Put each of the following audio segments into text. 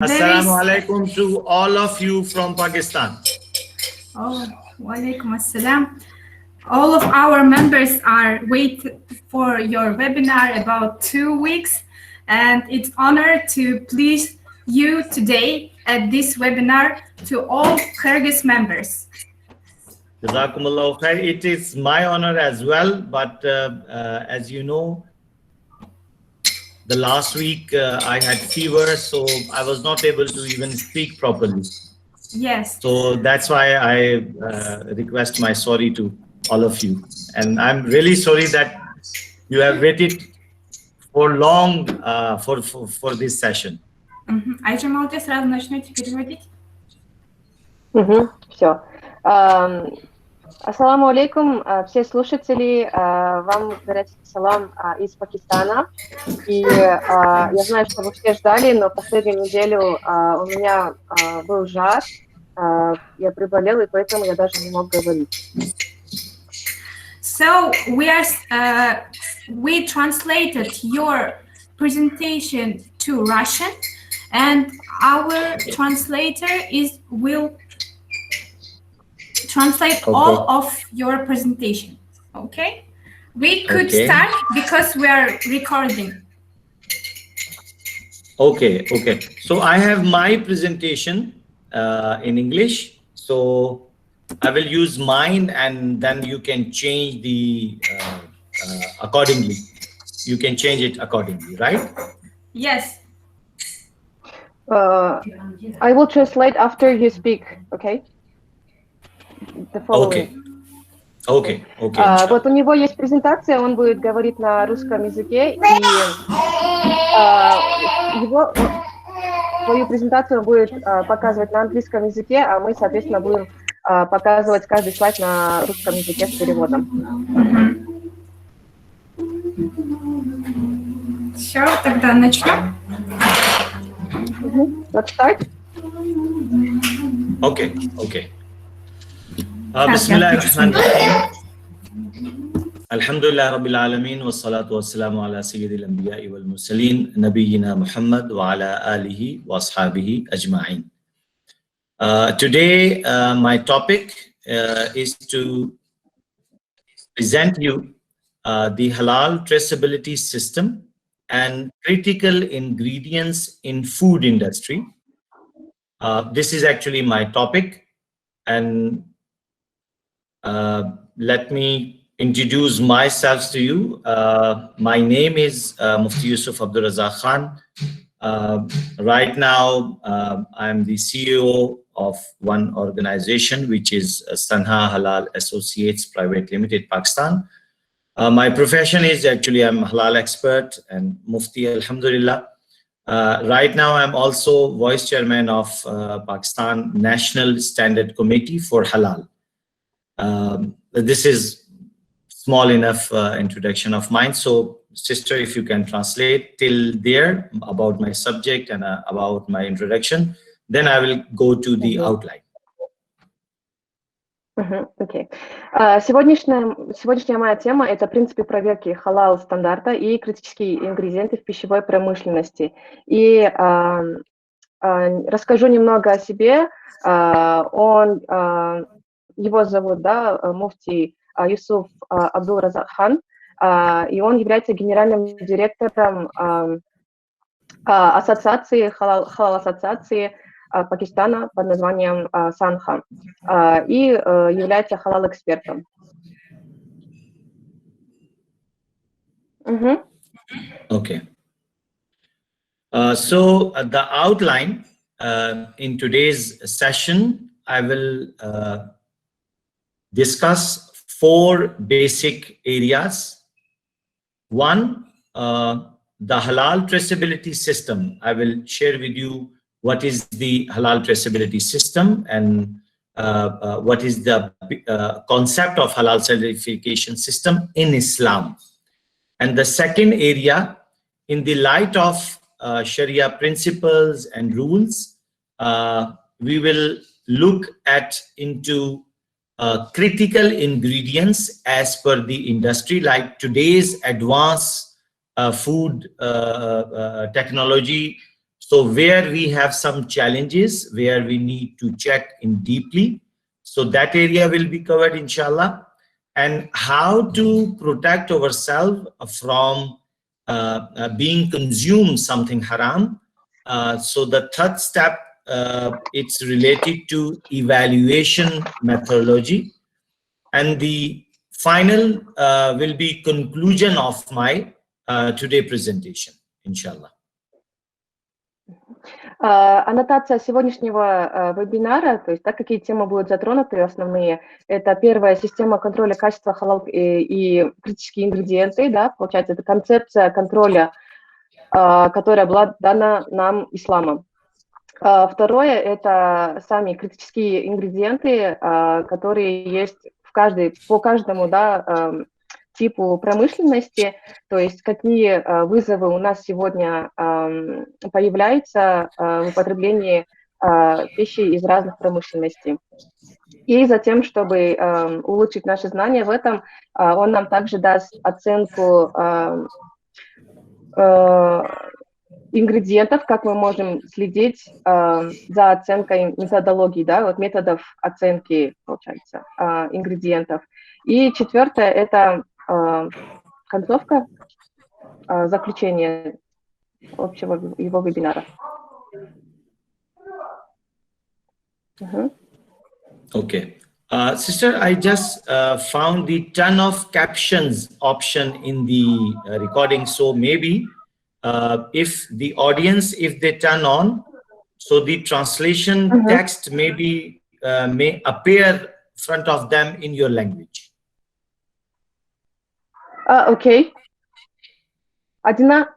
Assalamu alaikum to all of you from Pakistan. Oh, wa alaikum assalam. All of our members are waiting for your webinar about 2 weeks, and it's honor to please you today at this webinar to all Kyrgyz members. Jazakumullahu khair. It is my honor as well, but as you know, the last week I had fever, so I was not able to even speak properly. Yes. So that's why I request my sorry to all of you. And I'm really sorry that you have waited for long for this session. Айжа, молодец, сразу начнете переводить. Все. Ассаламу алейкум, все слушатели, вам говорят салам из Пакистана. И я знаю, что вы все ждали, но последнюю неделю у меня был жар, я приболела, и поэтому я даже не мог говорить. So we translated your presentation to Russian, and our translator will translate all of your presentation. Okay, we could start because we are recording. Okay. So I have my presentation in English, so I will use mine, and then you can change the accordingly. You can change it accordingly, right? Yes. I will translate after you speak. Okay. Okay. Вот у него есть презентация, он будет говорить на русском языке, и свою презентацию он будет показывать на английском языке, а мы, соответственно, будем показывать каждый слайд на русском языке с переводом. Все, тогда начнем. Let's start. Okay. Bismillahirrahmanirrahim. Alhamdulillah Rabbil Alameen wa salatu wa salamu ala sayyidil anbiya'i wal mursaleen nabiyyina Muhammad wa ala alihi wa ashabihi ajma'in. Today my topic is to present you the halal traceability system and critical ingredients in food industry. This is actually my topic, and let me introduce myself to you. My name is Muftий Юсуф А.Р. Right now, I'm the CEO of one organization, which is Sanha Halal Associates Private Limited, Pakistan. My profession is actually I'm a halal expert and Mufti, Alhamdulillah. Right now, I'm also Vice Chairman of Pakistan National Standard Committee for Halal. This is small enough introduction of mine. So, sister, if you can translate till there about my subject and about my introduction, then I will go to the outline. Окей. Сегодняшняя моя тема – это принципы проверки халал-стандарта и критические ингредиенты в пищевой промышленности. И расскажу немного о себе. Его зовут Муфтий Юсуф А.Р, и он является генеральным директором ассоциации, халал-ассоциации Пакистана под названием Санха, и является халал-экспертом. Okay. So the outline in today's session, I will discuss 4 basic areas. One, the halal traceability system. I will share with you what is the halal traceability system and what is the concept of halal certification system in Islam. And the second area, in the light of Sharia principles and rules, we will look into critical ingredients as per the industry, like today's advanced food technology So where we have some challenges, where we need to check in deeply, so that area will be covered, inshallah. And how to protect ourselves from being consumed something haram. So the third step, it's related to evaluation methodology. And the final will be conclusion of my today presentation, inshallah. Аннотация сегодняшнего вебинара, то есть так, какие темы будут затронуты основные, это первая система контроля качества халал и критические ингредиенты, да, получается, это концепция контроля, которая была дана нам исламом. Второе, это сами критические ингредиенты, которые есть по каждому, да, типу промышленности, то есть какие вызовы у нас сегодня появляются в употреблении пищи из разных промышленностей. И затем, чтобы улучшить наши знания в этом, он нам также даст оценку ингредиентов, как мы можем следить за оценкой методологии, да, вот методов оценки, получается, ингредиентов. И четвертое – это концовка, заключение общего его вебинара. Okay. Sister, I just found the turn off captions option in the recording. So maybe if the audience, if they turn on, so the translation text maybe may appear front of them in your language. Okay. Adina.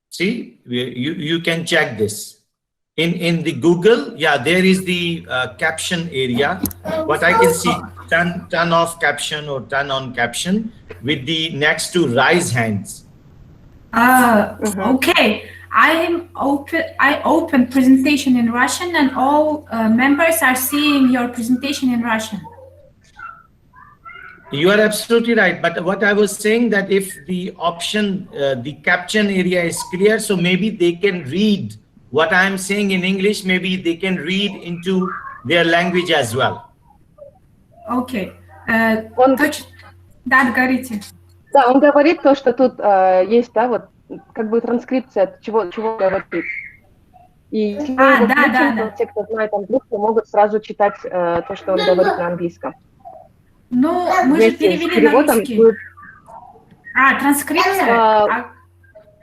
See, you can check this. In the Google, yeah, there is the caption area. What I can see, turn off caption or turn on caption with the next to raise hands. Okay. I open presentation in Russian, and all members are seeing your presentation in Russian. You are absolutely right. But what I was saying, that if the option, the caption area is clear, so maybe they can read what I am saying in English, maybe they can read into their language as well. Okay. Да, говорите. Да, он говорит то, что тут есть, да, вот как бы транскрипция, чего говорит. И если мы то те, кто знает английский, могут сразу читать то, что он говорит на английском. Ну, мы же перевели на русский. Транскрипция?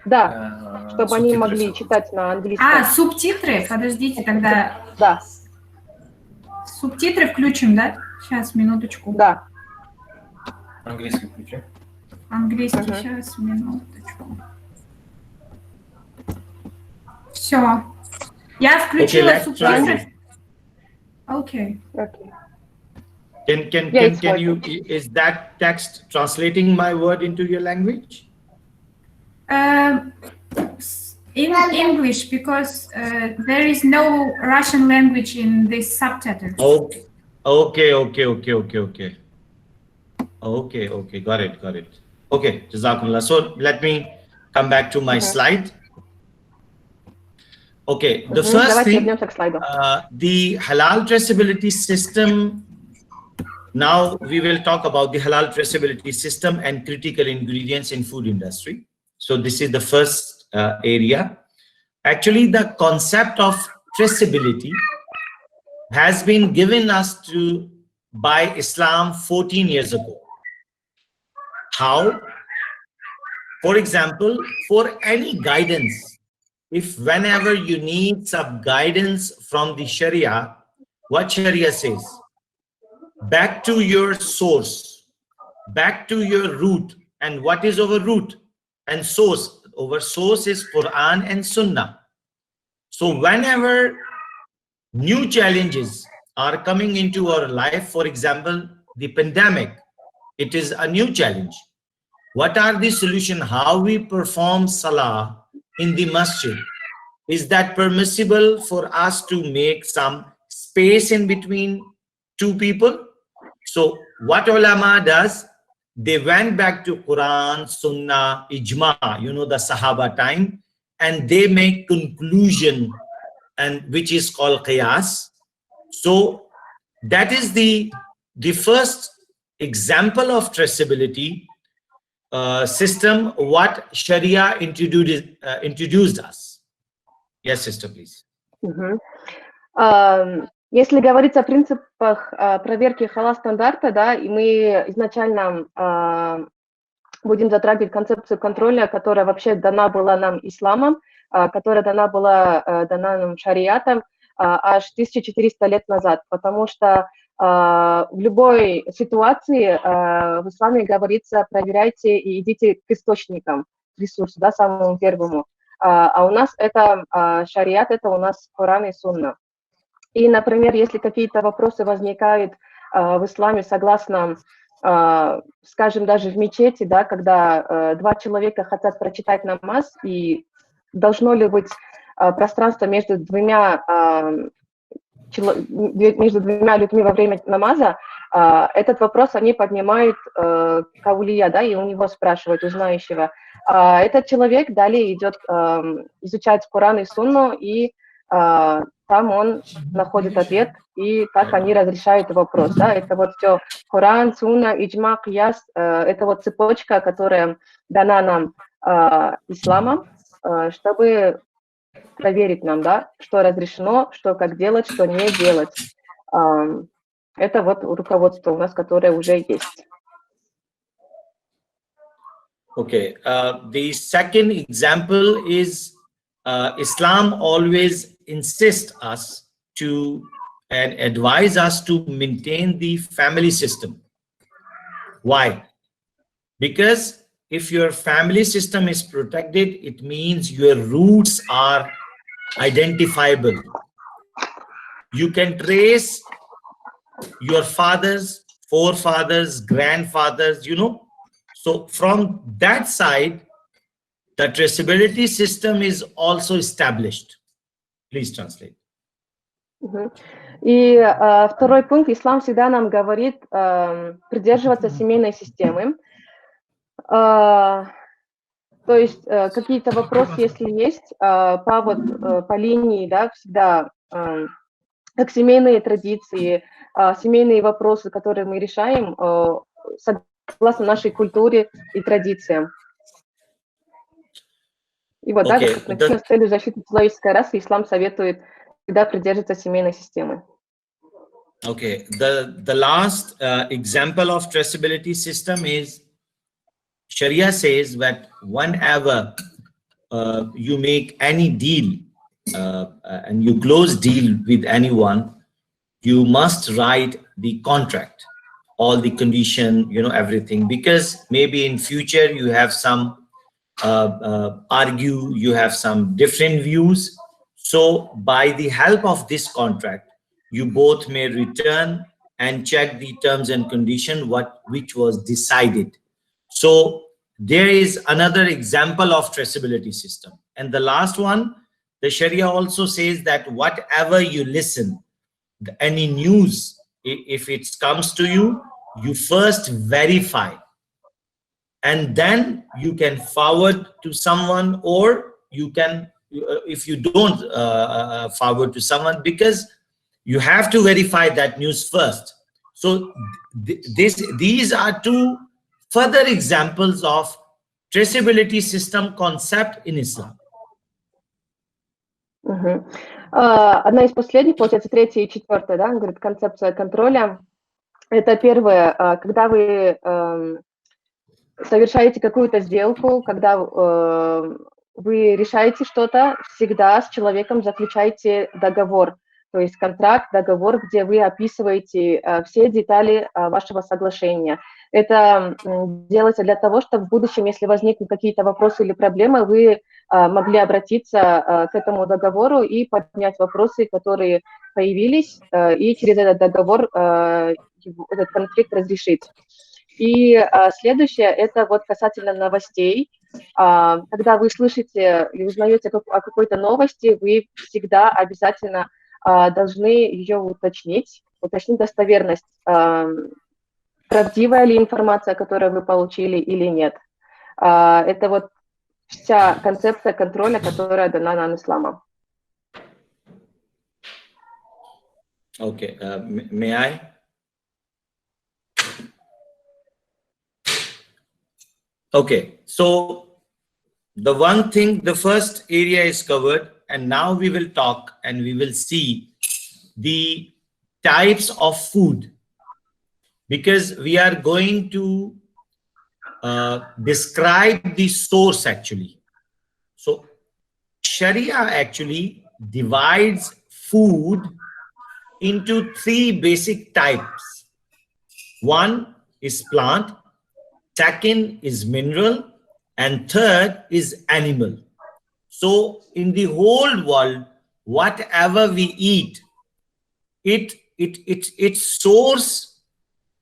Да, чтобы они могли читать на английском. Субтитры? Подождите, тогда... Да. Субтитры включим, да? Сейчас, минуточку. Да. Английский включим. Английский, сейчас, минуточку. Все. Я включила субтитры. Окей. Can you, is that text translating my word into your language? In English, because there is no Russian language in this subtitle. Okay. Got it. Okay, Jazakumullah. So let me come back to my slide. Okay, the first thing, the halal traceability system. Now we will talk about the halal traceability system and critical ingredients in food industry. So this is the first area. Actually, the concept of traceability has been given us by Islam 14 years ago. How? For example, for any guidance, if whenever you need some guidance from the Sharia, what Sharia says? Back to your source, back to your root. And what is our root and source? Our source is Quran and Sunnah. So whenever new challenges are coming into our life, for example, the pandemic, it is a new challenge. What are the solutions? How we perform salah in the masjid? Is that permissible for us to make some space in between two people? So what ulama does, they went back to Quran, Sunnah, Ijma, the Sahaba time, and they make conclusion, and which is called Qiyas. So that is the first example of traceability system what Sharia introduced us. Yes, sister, please. Если говорить о принципах проверки халал-стандарта, да, и мы изначально будем затрагивать концепцию контроля, которая вообще дана была нам исламом, которая дана была нам шариатом аж 1400 лет назад, потому что в любой ситуации в исламе говорится: проверяйте и идите к источникам ресурса, да, самому первому. А у нас это шариат, это у нас Коран и Сунна. И, например, если какие-то вопросы возникают в исламе согласно, скажем, даже в мечети, да, когда два человека хотят прочитать намаз, и должно ли быть пространство между двумя людьми во время намаза, этот вопрос они поднимают к аулия, да, и у него спрашивают, у знающего. Этот человек далее идет изучать Коран и Сунну, и там он находит ответ, и так они разрешают вопрос. Да? Это вот все Коран, Сунна, Иджма, Кияс, это вот цепочка, которая дана нам исламом, чтобы проверить нам, да, что разрешено, что как делать, что не делать. Это вот руководство у нас, которое уже есть. Okay, the second example is Islam always insists us to and advise us to maintain the family system. Why? Because if your family system is protected, it means your roots are identifiable. You can trace your fathers, forefathers, grandfathers, So from that side, the traceability system is also established. Please translate. И второй пункт. Ислам всегда нам говорит придерживаться семейной системы. То есть какие-то вопросы, если есть, по линии, да, всегда как семейные традиции, семейные вопросы, которые мы решаем согласно нашей культуре и традициям. И вот так, как написано, с целью защиты человеческой расы, ислам советует всегда придерживаться семейной системы. Okay, the last example of traceability system is Sharia says that whenever you make any deal and you close deal with anyone, you must write the contract, all the condition, everything, because maybe in future you have some you have some different views. So by the help of this contract, you both may return and check the terms and condition which was decided. So there is another example of traceability system. And the last one, the Sharia also says that whatever you listen, any news, if it comes to you, you first verify. And then you can forward to someone, or you can, if you don't forward to someone, because you have to verify that news first. So these are two further examples of traceability system concept in Islam. Одна из последних, получается, третья и четвертая, да, он говорит, концепция контроля. Это первое, когда вы совершаете какую-то сделку, когда вы решаете что-то, всегда с человеком заключайте договор, то есть контракт, договор, где вы описываете все детали вашего соглашения. Это делается для того, чтобы в будущем, если возникнут какие-то вопросы или проблемы, вы могли обратиться к этому договору и поднять вопросы, которые появились, и через этот договор этот конфликт разрешить. И следующее, это вот касательно новостей. Когда вы слышите и узнаете о какой-то новости, вы всегда обязательно должны ее уточнить достоверность правдивая ли информация, которую вы получили или нет. Это вот вся концепция контроля, которая дана нам исламом. Okay, may I? Okay, so the one thing, the first area is covered, and now we will talk and we will see the types of food, because we are going to describe the source actually. So Sharia actually divides food into three basic types. One is plant, second is mineral, and third is animal. So in the whole world, whatever we eat, its source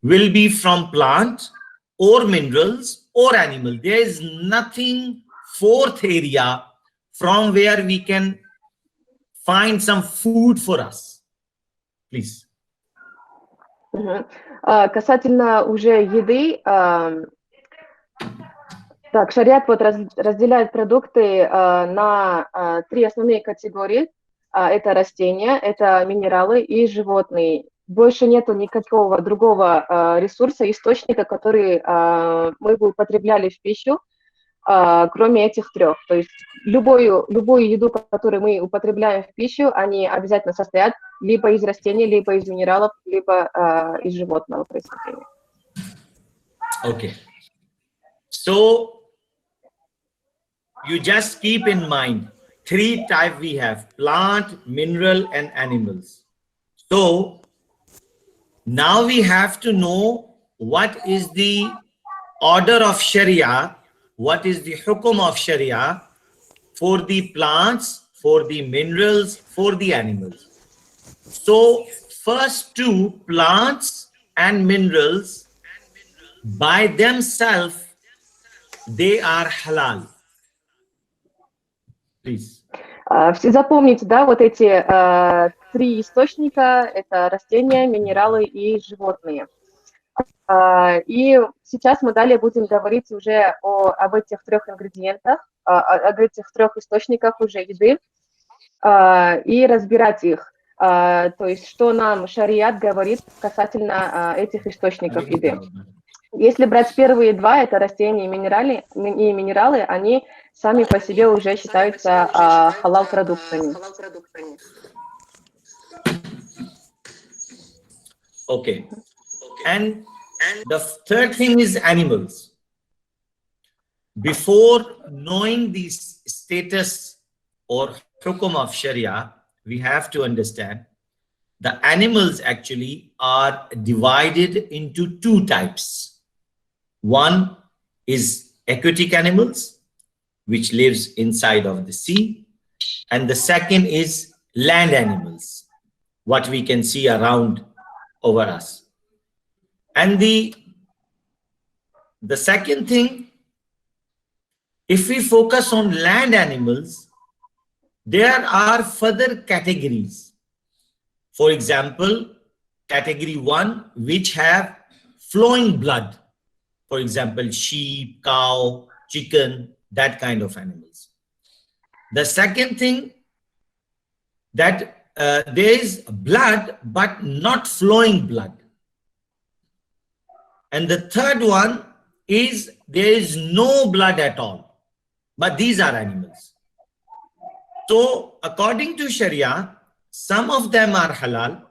will be from plant or minerals or animal. There is nothing fourth area from where we can find some food for us. Please. Касательно уже еды, так, шариат вот разделяет продукты на три основные категории. Это растения, это минералы и животные. Больше нету никакого другого ресурса, источника, который мы бы употребляли в пищу, кроме этих трех. То есть любую еду, которую мы употребляем в пищу, они обязательно состоят либо из растений, либо из минералов, либо из животного происхождения. Okay. So you just keep in mind three types we have: plant, mineral, and animals. So now we have to know what is the order of Sharia, what is the hukum of Sharia for the plants, for the minerals, for the animals. So first two, plants and minerals, by themselves, they are halal. Please. Запомните, да, вот эти три источника – это растения, минералы и животные. И сейчас мы далее будем говорить уже об этих трех ингредиентах, об этих трех источниках уже еды и разбирать их. То есть, что нам шариат говорит касательно этих источников еды. Если брать первые два, это растения и минералы, они сами по себе уже считаются халал-продуктами. Okay. And the third thing is animals. Before knowing the status or hukum of Sharia, we have to understand the animals actually are divided into two types. One is aquatic animals, which lives inside of the sea, and the second is land animals, what we can see around over us. And the second thing, if we focus on land animals, there are further categories. For example, category 1, which have flowing blood. For example, sheep, cow, chicken, that kind of animals. The second thing, that there is blood, but not flowing blood. And the third one is there is no blood at all, but these are animals. So according to Sharia, some of them are halal,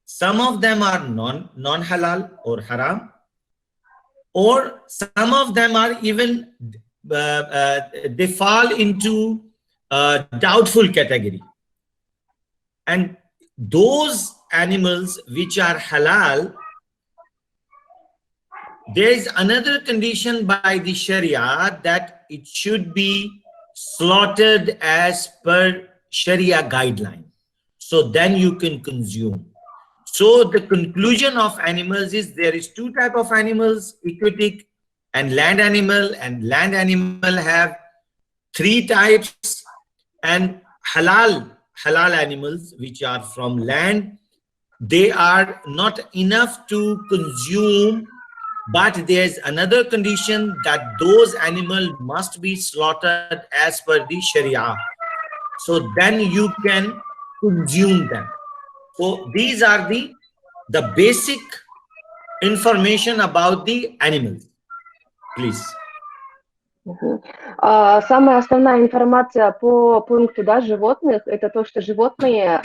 some of them are non-halal or haram, or some of them are even, they fall into doubtful category. And those animals which are halal, there is another condition by the Sharia that it should be slaughtered as per Sharia guideline. So then you can consume. So the conclusion of animals is there is two types of animals, aquatic and land animal have three types, and halal animals, which are from land, they are not enough to consume But there's another condition that those animals must be slaughtered as per the Sharia. So then you can consume them. So these are the basic information about the animals. Please. Самая основная информация по пункту, да, животных, это то, что животные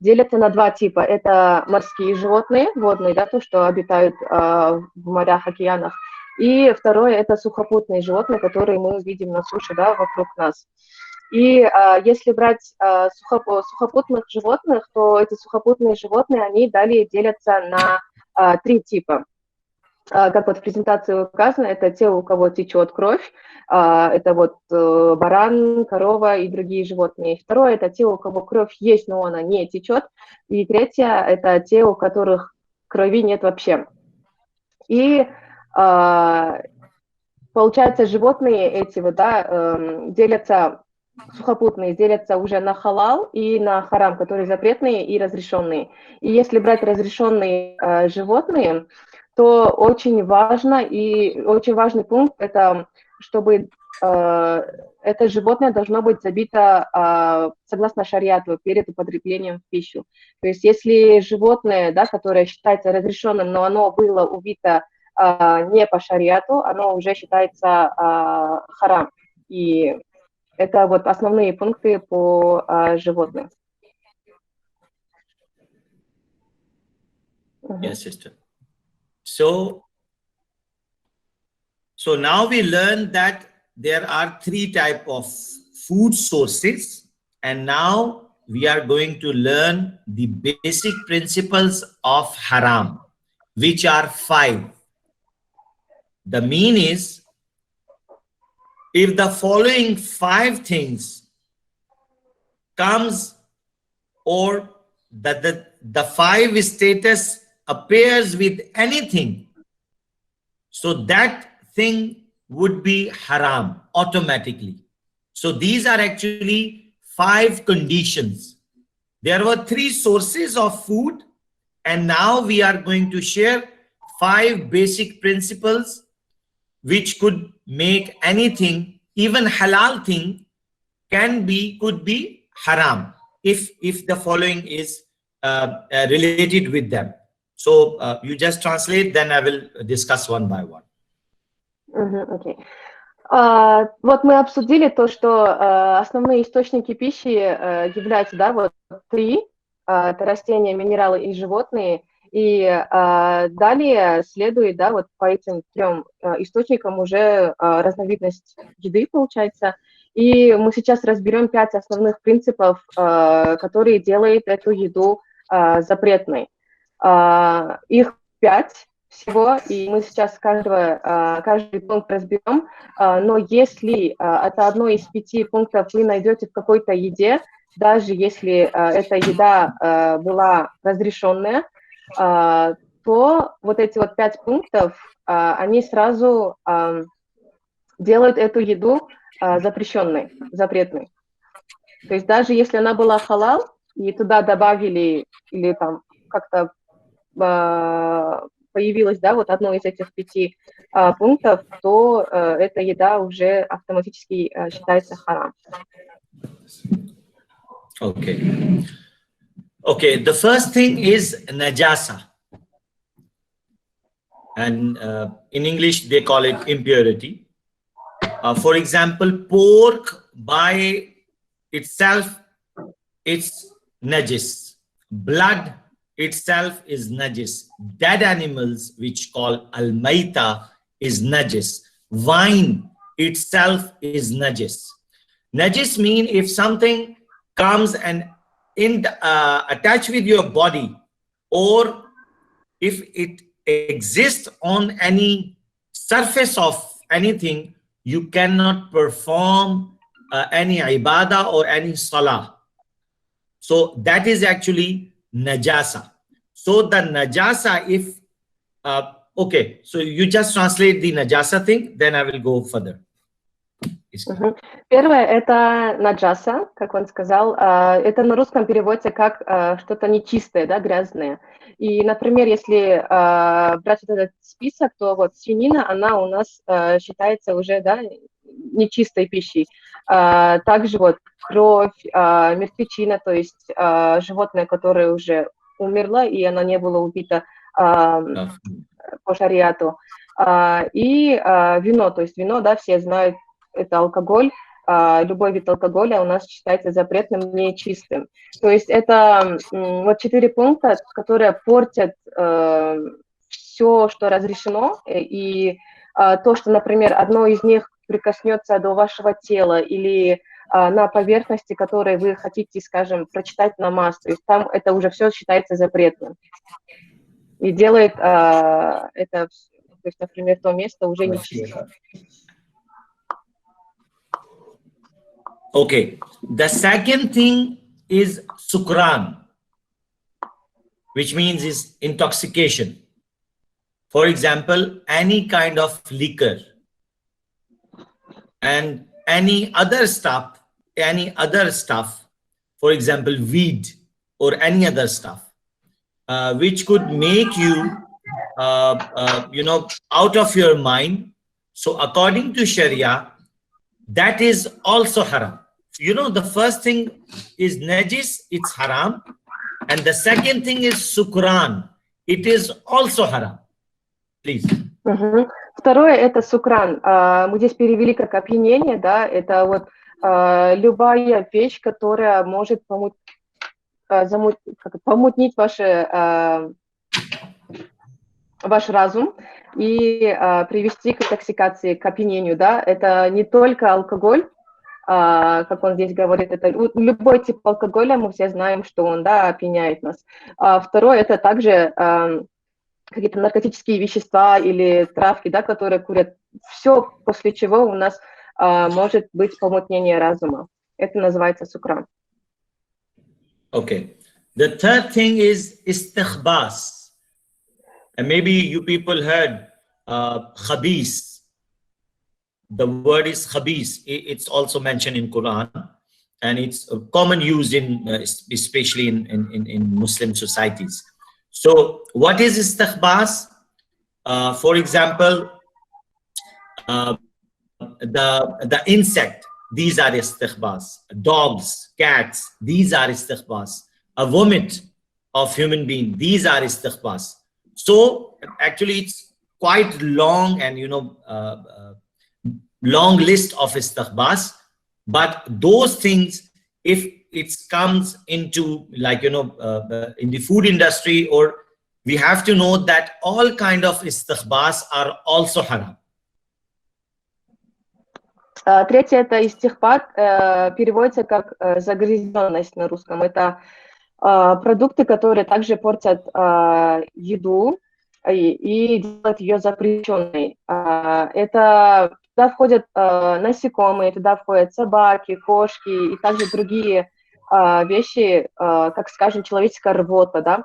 делятся на два типа. Это морские животные, водные, да, то, что обитают в морях, океанах. И второе, это сухопутные животные, которые мы видим на суше, да, вокруг нас. И если брать сухопутных животных, то эти сухопутные животные, они далее делятся на три типа. Как вот в презентации указано, это те, у кого течет кровь, это вот баран, корова и другие животные. Второе, это те, у кого кровь есть, но она не течет. И третье, это те, у которых крови нет вообще. И получается, животные эти вот, да, делятся, сухопутные делятся уже на халал и на харам, которые запретные и разрешенные. И если брать разрешенные животные, то очень важно и очень важный пункт это, чтобы это животное должно быть забито согласно шариату перед употреблением в пищу. То есть если животное, да, которое считается разрешенным, но оно было убито не по шариату, оно уже считается харам. И это вот основные пункты по животным. Yes, sister. So now we learn that there are three types of food sources, and now we are going to learn the basic principles of haram, which are 5. The mean is, if the following 5 things comes, or that the 5 status appears with anything, so that thing would be haram automatically. So these are actually 5 conditions. There were 3 sources of food, and now we are going to share 5 basic principles which could make anything, even halal thing, could be haram if the following is related with them. So you just translate, then I will discuss one by one. Okay. Вот мы обсудили то, что основные источники пищи являются, да, вот 3, это растения, минералы и животные. И далее следует, да, вот по этим 3 источникам уже разновидность еды получается. И мы сейчас разберем 5 основных принципов, которые делают эту еду запретной. Их 5 всего, и мы сейчас каждый пункт разберем. Но если это одно из 5 пунктов вы найдете в какой-то еде, даже если эта еда была разрешенная, то вот эти вот 5 пунктов, они сразу делают эту еду запрещенной, запретной. То есть даже если она была халал, и туда добавили, или там как-то появилось, да, вот одно из этих 5 пунктов, то эта еда уже автоматически считается харам. Okay. Okay, the first thing is najasa. And in English, they call it impurity. For example, pork by itself, it's najis. Blood itself is najis. Dead animals, which call al-maita, is najis. Wine itself is najis. Najis mean if something comes and attach with your body, or if it exists on any surface of anything, you cannot perform any ibadah or any salah. So that is actually najasa. So the najasa, if okay, so you just translate the najasa thing, then I will go further. Первое – это наджаса, как он сказал. Это на русском переводится как что-то нечистое, да, грязное. И, например, если брать вот этот список, то вот свинина, она у нас считается уже, да, нечистой пищей. Также вот кровь, мертвечина, то есть животное, которое уже умерло, и оно не было убито по шариату. И вино, то есть вино, да, все знают, это алкоголь. Любой вид алкоголя у нас считается запретным, нечистым. То есть это вот 4 пункта, которые портят все, что разрешено, и то, что, например, одно из них прикоснется до вашего тела или на поверхности, которые вы хотите, скажем, прочитать намаз, то есть там это уже все считается запретным. И делает это, то есть, например, то место уже нечистым. Okay, the second thing is sukran, which means is intoxication. For example, any kind of liquor and any other stuff, for example, weed or any other stuff, which could make you, out of your mind. So according to Sharia, that is also haram. The first thing is najis, it's haram. And the second thing is sukran. It is also haram. Please. Второе – это сукран. Мы здесь перевели как опьянение, да, это вот любая вещь, которая может помутнить ваш разум и привести к интоксикации, к опьянению, да. Это не только алкоголь, как он здесь говорит, это любой тип алкоголя, мы все знаем, что он, да, опьяняет нас. Второе – это также какие-то наркотические вещества или травки, да, которые курят. Все, после чего у нас может быть помутнение разума. Это называется сукран. Okay. The third thing is istikhbas. And maybe you people heard khabis. The word is khabis. It's also mentioned in Quran, and it's a common use in, especially in Muslim societies. So, what is istikhbas? For example, the insect. These are istikhbas. Dogs, cats. These are istikhbas. A vomit of human being. These are istikhbas. So, actually, it's quite long and long list of istikhbas, but those things, if it comes into like in the food industry, or we have to know that all kind of istikhbas are also haram. Третье – это истихбат, переводится как загрязненность на русском. Это продукты, которые также портят еду и делают ее запрещенной. Это туда входят насекомые, туда входят собаки, кошки и также другие вещи, как, скажем, человеческая рвота, да.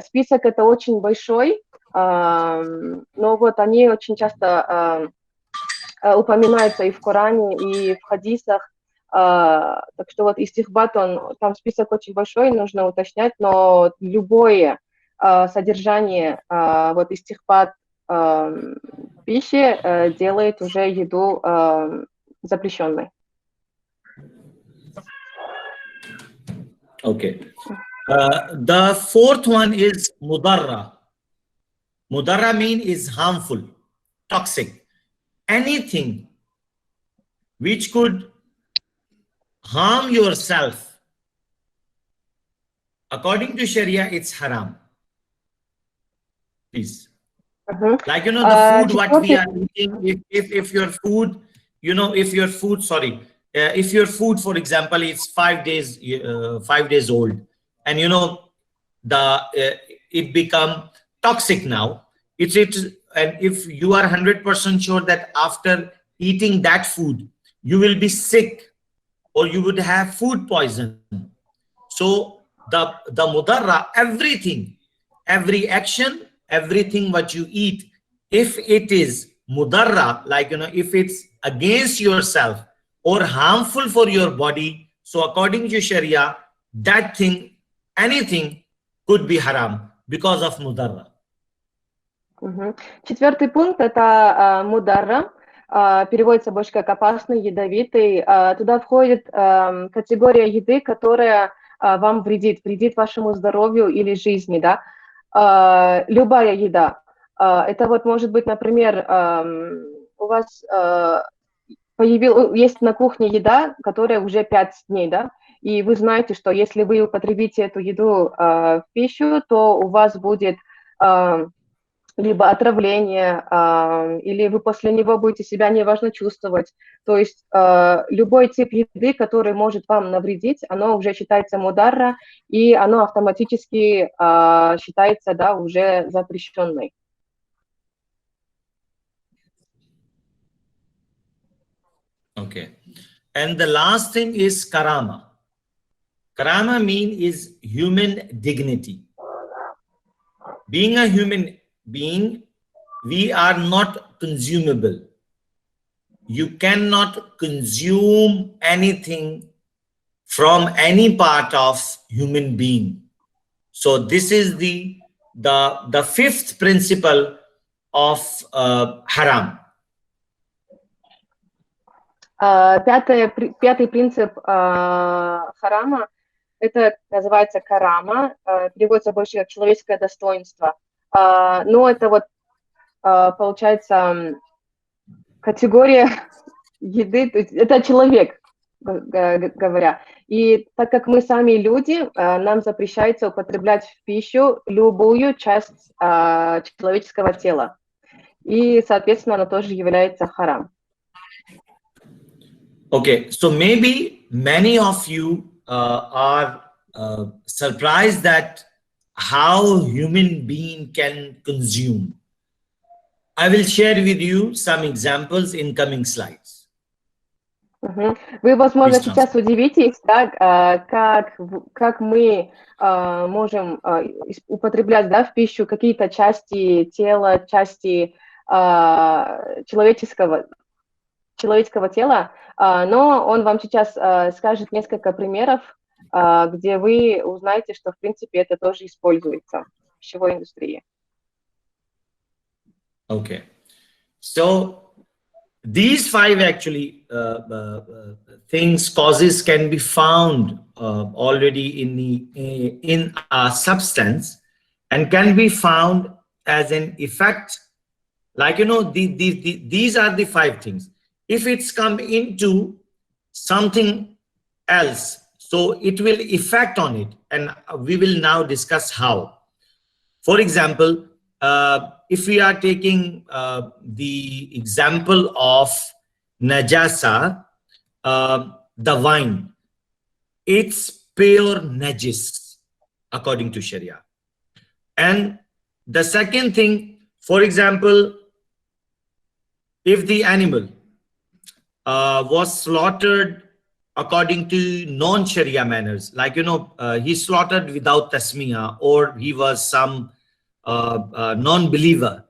Список это очень большой, но вот они очень часто упоминаются и в Коране, и в хадисах. Так что вот истихбат, там список очень большой, нужно уточнять, но любое содержание вот истихбат пищи делает уже еду запрещенной. Okay. The fourth one is mudarra. Mudarra mean is harmful, toxic. Anything which could harm yourself. According to Sharia, it's haram. Please. Like, the food what we are eating, if your food, if your food, if your food, for example, is 5 days old, and it become toxic now, and if you are 100% sure that after eating that food, you will be sick or you would have food poison. So the mudarra, everything, every action, everything what you eat, if it is mudarra, like, if it's against yourself or harmful for your body, so according to Sharia, that thing, anything could be haram because of mudarra. Четвертый пункт – это мударра, переводится больше как опасный, ядовитый. Туда входит категория еды, которая вам вредит вашему здоровью или жизни, да? Любая еда. Это вот может быть, например, у вас есть на кухне еда, которая уже 5 дней, да? И вы знаете, что если вы употребите эту еду в пищу, то у вас будет либо отравление, или вы после него будете себя неважно чувствовать. То есть любой тип еды, который может вам навредить, оно уже считается мударра, и оно автоматически считается, да, уже запрещенной. Okay. And the last thing is karama. Karama is human dignity. Being a human being, we are not consumable. You cannot consume anything from any part of human being. So this is the fifth principle of haram. Пятый принцип харама, это называется карама, переводится больше как человеческое достоинство. Но это вот, получается, категория еды, то есть это человек, говоря. И так как мы сами люди, нам запрещается употреблять в пищу любую часть человеческого тела. И, соответственно, она тоже является харам. Okay, so maybe many of you are surprised that how human being can consume. I will share with you some examples in coming slides. Вы, возможно, сейчас удивитесь, да, как мы можем употреблять, да, в пищу какие-то части тела, части человеческого тела, но он вам сейчас скажет несколько примеров, где вы узнаете, что, в принципе, это тоже используется в пищевой индустрии. Okay. So these 5 actually causes can be found already in a substance and can be found as an effect. Like, you know, these are the 5 things. If it's come into something else, so it will affect on it, and we will now discuss how. For example, if we are taking the example of najasa, the wine, it's pure najis according to Sharia. And the second thing, for example, if the animal was slaughtered according to non-Sharia manners, like, you know, he slaughtered without tasmiyah, or he was some non-believer.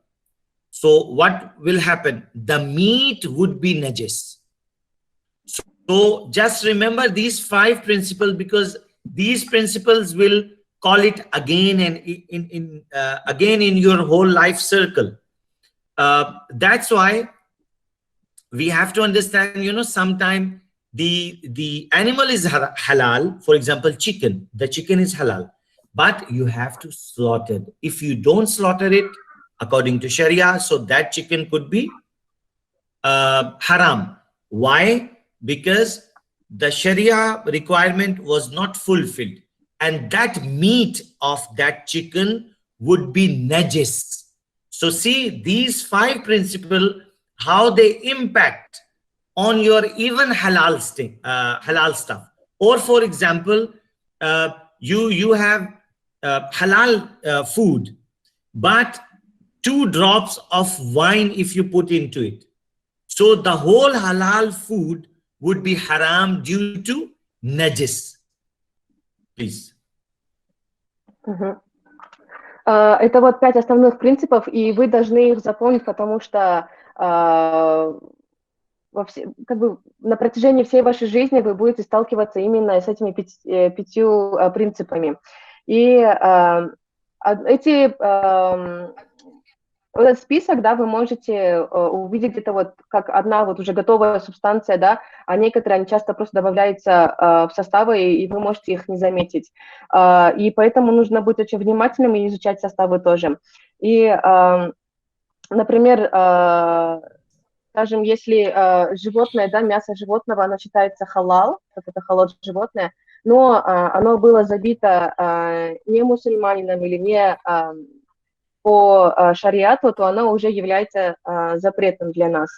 So what will happen? The meat would be najis. So just remember these 5 principles, because these principles will call it again and again in your whole life circle. That's why we have to understand, you know, sometimes the animal is halal. For example, chicken, the chicken is halal, but you have to slaughter it. If you don't slaughter it according to Sharia, so that chicken could be haram. Why? Because the Sharia requirement was not fulfilled, and that meat of that chicken would be najis. So see these 5 principles, how they impact on your even halal stuff. Or for example, you have halal food, but 2 drops of wine if you put into it, so the whole halal food would be haram due to najis. Please. Это вот 5 основных принципов, и вы должны их запомнить, потому что как бы на протяжении всей вашей жизни вы будете сталкиваться именно с этими пятью принципами. И этот список, да, вы можете увидеть где-то вот как одна вот уже готовая субстанция, да, а некоторые, они часто просто добавляются в составы, и вы можете их не заметить. И поэтому нужно быть очень внимательным и изучать составы тоже. И, например, скажем, если животное, да, мясо животного, оно считается халал, как это халал животное, но оно было забито не мусульманином или не по шариату, то оно уже является запретным для нас.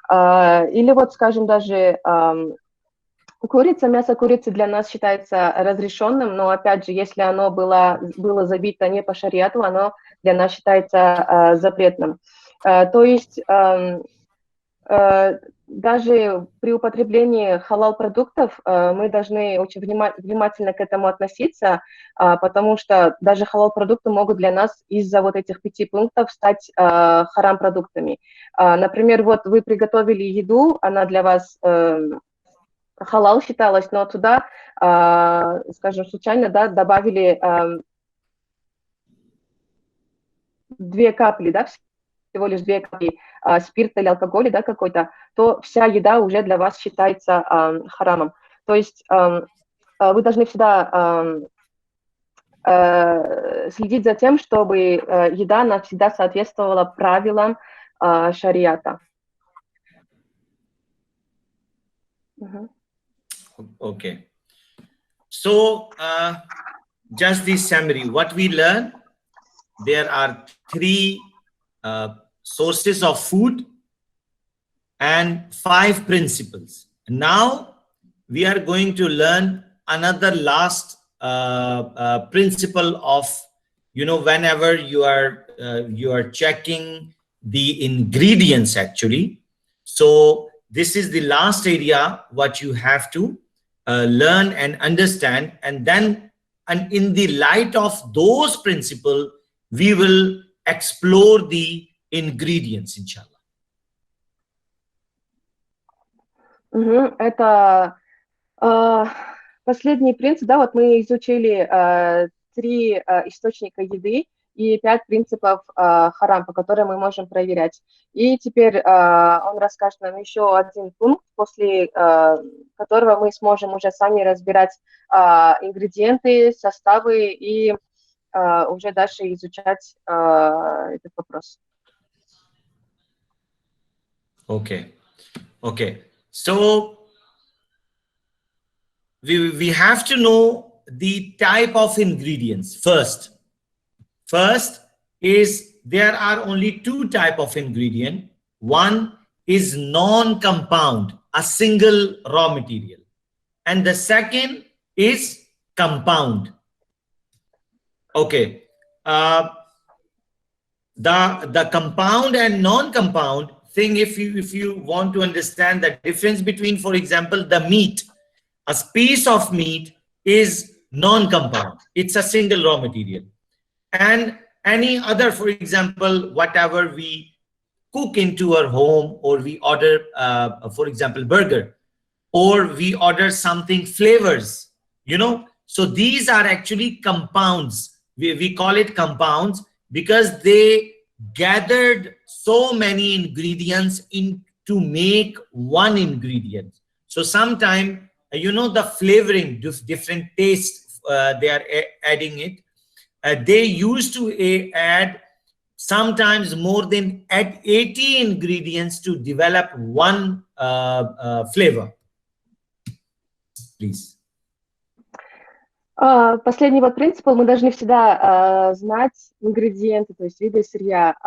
Или вот, скажем, даже курица, мясо курицы для нас считается разрешенным, но, опять же, если оно было забито не по шариату, оно для нас считается запретным. То есть даже при употреблении халал-продуктов мы должны очень внимательно к этому относиться, потому что даже халал-продукты могут для нас из-за вот этих 5 пунктов стать харам-продуктами. Например, вот вы приготовили еду, она для вас халал считалась, но туда, скажем, случайно, да, добавили 2 капли, да, всего лишь 2 капли спирта или алкоголя, да, какой-то, то вся еда уже для вас считается харамом. То есть вы должны всегда следить за тем, чтобы еда, она всегда соответствовала правилам шариата. Okay. So, just this summary, what we learn, there are 3 sources of food and 5 principles. Now we are going to learn another last principle of, you know, whenever you are checking the ingredients actually. So this is the last area what you have to learn and understand, and then in the light of those principles we will explore the ingredients, inshallah. Это последний принцип, да, вот мы изучили 3 источника еды и 5 принципов харам, по которым мы можем проверять. И теперь он расскажет нам еще один пункт, после которого мы сможем уже сами разбирать ингредиенты, составы и уже дальше изучать этот вопрос. Okay. Okay. So we have to know the type of ingredients first. First is there are only 2 types of ingredient. One is non-compound, a single raw material, and the second is compound. Okay. The compound and non-compound thing, if you want to understand the difference between, for example, the meat, a piece of meat is non-compound, it's a single raw material, and any other, for example, whatever we cook into our home, or we order for example burger, or we order something flavors, you know, so these are actually compounds. We call it compounds because they gathered so many ingredients to make one ingredient. So sometimes, you know, the flavoring, different tastes, they are adding it. They used to add sometimes more than 80 ingredients to develop one flavor. Please. Последний вот принцип, мы должны всегда знать ингредиенты, то есть виды сырья.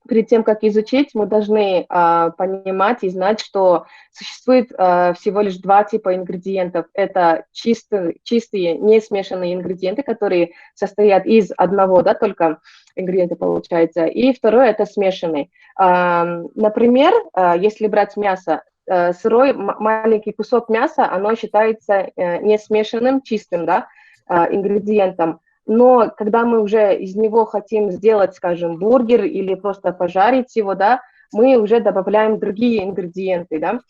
Перед тем, как изучить, мы должны понимать и знать, что существует всего лишь 2 типа ингредиентов. Это чистые, не смешанные ингредиенты, которые состоят из одного, да, только ингредиента получается. И второе – это смешанные. Например, если брать мясо, сырой маленький кусок мяса, оно считается не смешанным, чистым, да, ингредиентом. Но когда мы уже из него хотим сделать, скажем, бургер или просто пожарить его, да, мы уже добавляем другие ингредиенты, да.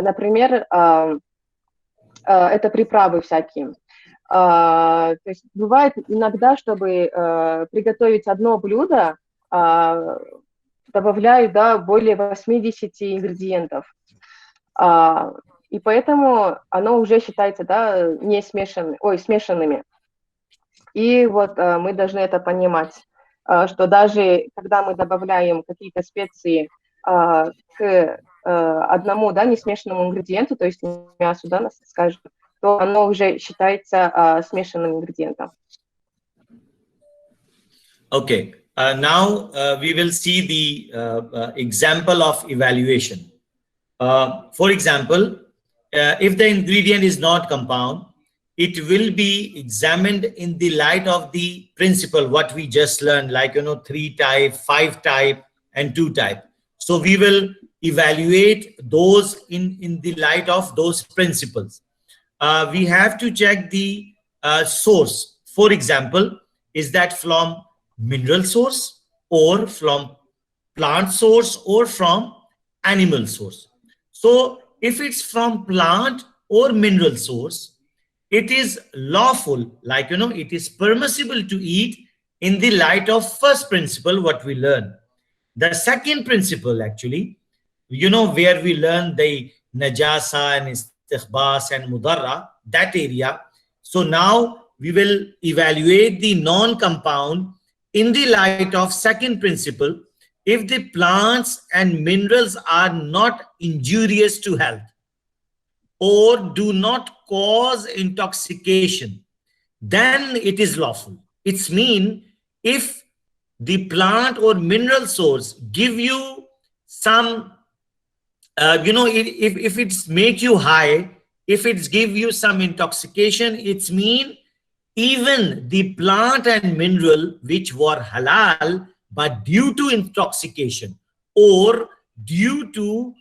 Например, это приправы всякие. То есть бывает иногда, чтобы приготовить одно блюдо, добавляют, да, более 80 ингредиентов. И поэтому оно уже считается, да, не смешанным, смешанными. И вот мы должны это понимать, что даже когда мы добавляем какие-то специи к одному, да, несмешанному ингредиенту, то есть мясу, да, скажем, то оно уже считается смешанным ингредиентом. Okay. Now we will see the example of evaluation. For example, if the ingredient is not compound, it will be examined in the light of the principle what we just learned, like 3 type, 5 type, and 2 type. So we will evaluate those in the light of those principles. We have to check the source. For example, is that from mineral source or from plant source or from animal source? So if it's from plant or mineral source, it is lawful, like, it is permissible to eat in the light of first principle, what we learn. The second principle, actually, where we learn the najasa and istikhbas and mudarra, that area. So now we will evaluate the non-compound in the light of second principle. If the plants and minerals are not injurious to health or do not cause intoxication, then it is lawful. It's mean if the plant or mineral source give you some, if it's make you high, if it's give you some intoxication, it's mean even the plant and mineral which were halal, but due to intoxication or due to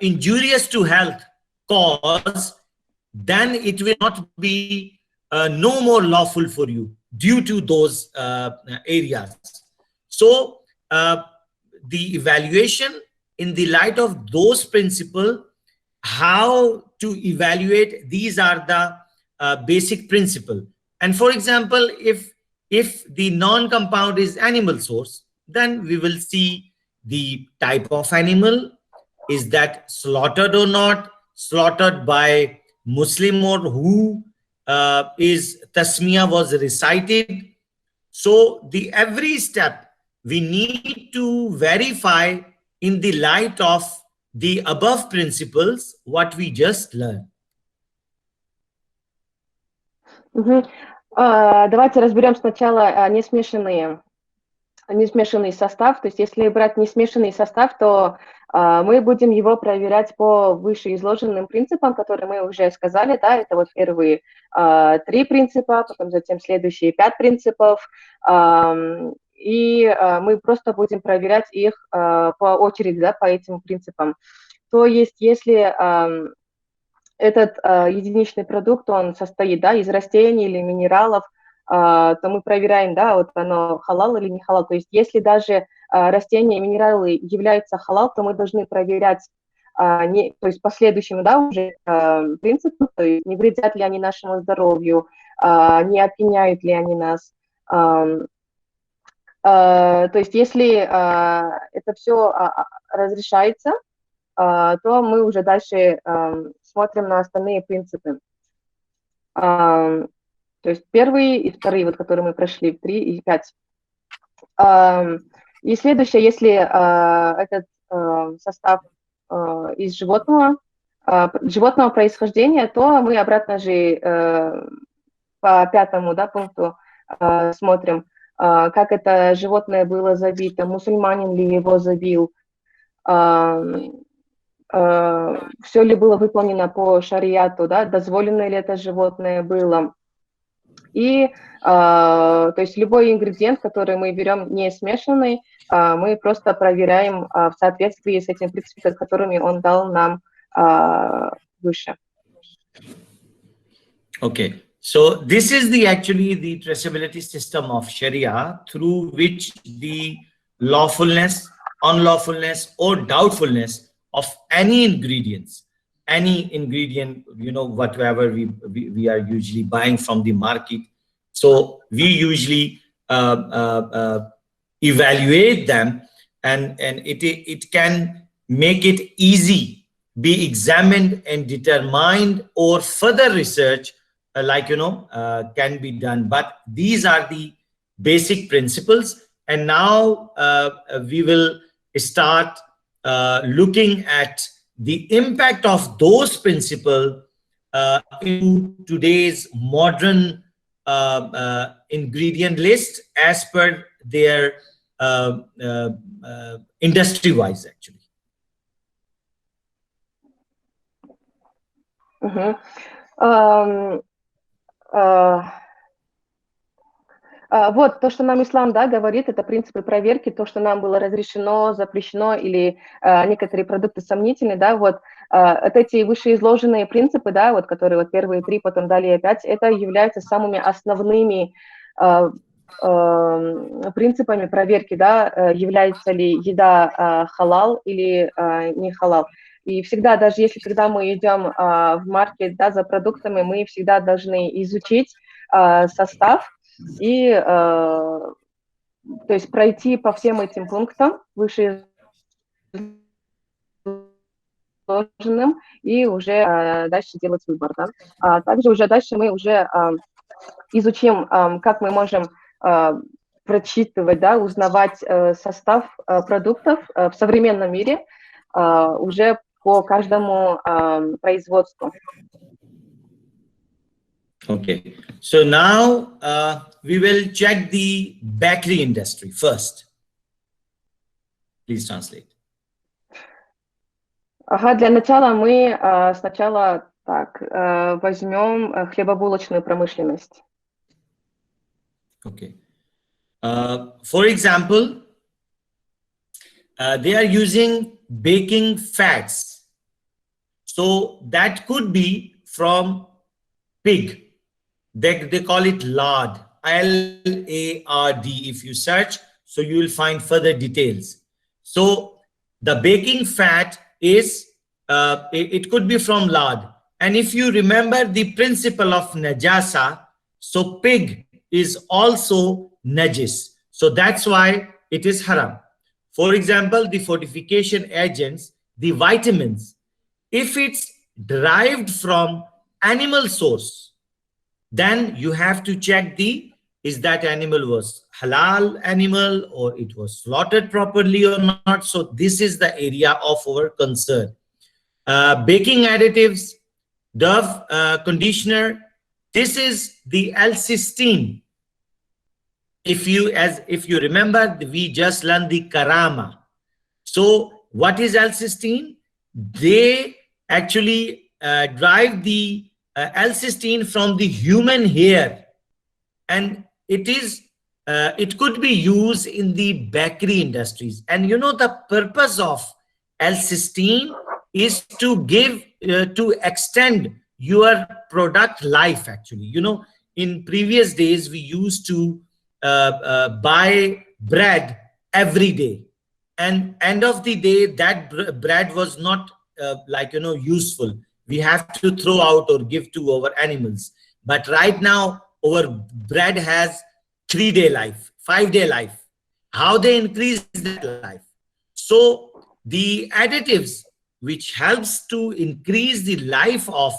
injurious to health cause, then it will not be no more lawful for you due to those areas. So the evaluation in the light of those principles, how to evaluate, these are the basic principle. And for example, if the non-compound is animal source, then we will see the type of animal, is that slaughtered or not, slaughtered by Muslim or who is tasmiyah was recited. So the every step we need to verify in the light of the above principles what we just learned. Давайте разберем сначала несмешанный состав. То есть если брать несмешанный состав, то мы будем его проверять по вышеизложенным принципам, которые мы уже сказали. Да, это вот первые 3 принципа, потом затем следующие 5 принципов. И мы просто будем проверять их по очереди, да, по этим принципам. То есть если этот единичный продукт, он состоит, да, из растений или минералов, то мы проверяем, да, вот оно халал или не халал. То есть если даже растения и минералы являются халал, то мы должны проверять то есть последующим, да, уже принципам, то есть не вредят ли они нашему здоровью, не опьяняют ли они нас. То есть если это все разрешается, то мы уже дальше смотрим на остальные принципы. То есть первые и вторые, вот, которые мы прошли, 3 и 5. И следующее, если этот состав из животного происхождения, то мы обратно же по 5-му, да, пункту смотрим, как это животное было забито, мусульманин ли его забил, все ли было выполнено по шариату, да, дозволено ли это животное было. И, то есть, любой ингредиент, который мы берем не смешанный, мы просто проверяем в соответствии с этим принципом, которыми он дал нам выше. Okay, so this is actually the traceability system of Sharia through which the lawfulness unlawfulness or doubtfulness of any ingredients, any ingredient, you know, whatever we are usually buying from the market. So we usually evaluate them, and it can make it easy, be examined and determined, or further research can be done. But these are the basic principles, and now we will start looking at the impact of those principles in today's modern ingredient list as per their industry-wise, actually. Вот то, что нам ислам, да, говорит, это принципы проверки, то, что нам было разрешено, запрещено, или некоторые продукты сомнительны, да, вот эти вышеизложенные принципы, да, вот которые вот первые 3, потом далее 5, это являются самыми основными принципами проверки, да, является ли еда халал или не халал. И всегда, даже если когда мы идем в маркет, да, за продуктами, мы всегда должны изучить состав и, то есть, пройти по всем этим пунктам вышеизложенным и уже дальше делать выбор, да. Также уже дальше мы уже изучим, как мы можем прочитывать, да, узнавать состав продуктов в современном мире уже по каждому производству. Okay, so now we will check the bakery industry first. Please translate. Ага, для начала мы сначала так возьмем хлебобулочную промышленность. Okay. For example, they are using baking fats. So that could be from pig. They call it lard, L-A-R-D. If you search, so you will find further details. So the baking fat is, it could be from lard. And if you remember the principle of najasa, so pig is also najis. So that's why it is haram. For example, the fortification agents, the vitamins, if it's derived from animal source, then you have to check is that animal was halal animal or it was slaughtered properly or not. So this is the area of our concern. Baking additives, Dove conditioner, this is the L-cysteine. If you remember, we just learned the karama. So what is L-cysteine? They actually drive the L-cysteine from the human hair, and it could be used in the bakery industries. And you know, the purpose of L-cysteine is to give to extend your product life, actually. You know, in previous days we used to buy bread every day, and end of the day that bread was not useful. We have to throw out or give to our animals. But right now our bread has 3-day life, 5-day life. How they increase that life? So the additives which helps to increase the life of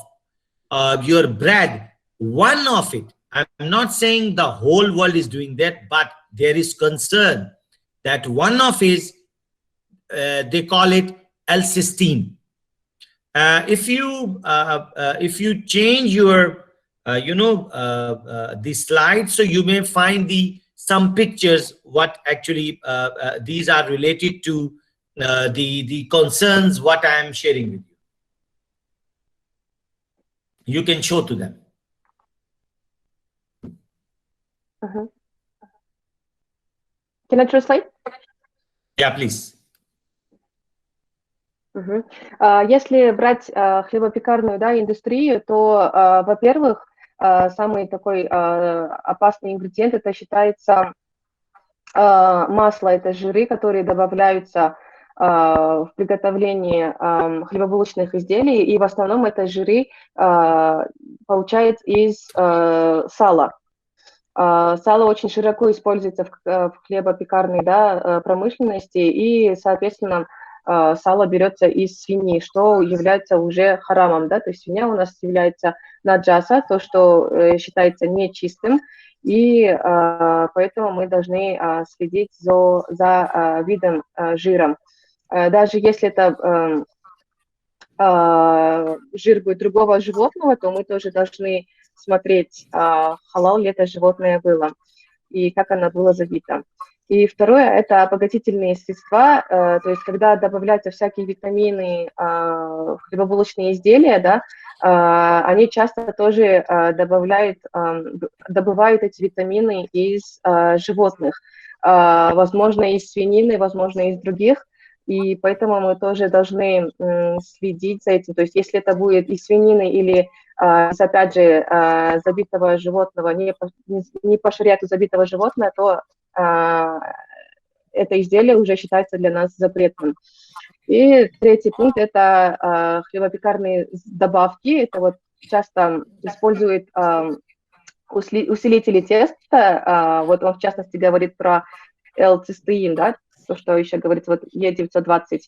your bread, one of it, I'm not saying the whole world is doing that, but there is concern that one of is they call it L-cysteine. If you change your the slide, so you may find some pictures what actually these are related to the concerns what I am sharing with you. You can show to them. Can I translate? Yeah, please. Если брать хлебопекарную, да, индустрию, то, во-первых, самый такой опасный ингредиент, это считается Масло – это жиры, которые добавляются в приготовлении хлебобулочных изделий, и в основном это жиры получают из сала. Сало очень широко используется в хлебопекарной, да, промышленности, и, соответственно, сало берется из свиньи, что является уже харамом, да, то есть свинья у нас является наджаса, то, что считается нечистым, и поэтому мы должны следить за видом жира. Даже если это жир будет другого животного, то мы тоже должны смотреть, халал ли это животное было и как оно было забито. И второе – это обогатительные средства, то есть когда добавляются всякие витамины в хлебобулочные изделия, да, они часто тоже добывают эти витамины из животных, возможно, из свинины, возможно, из других. И поэтому мы тоже должны следить за этим. То есть если это будет из свинины или, опять же, забитого животного, не по шариату забитого животного, то это изделие уже считается для нас запретным. И третий пункт – это хлебопекарные добавки. Это вот часто используют усилители теста. Вот он, в частности, говорит про L-цистеин, да, то, что еще говорится, вот Е920,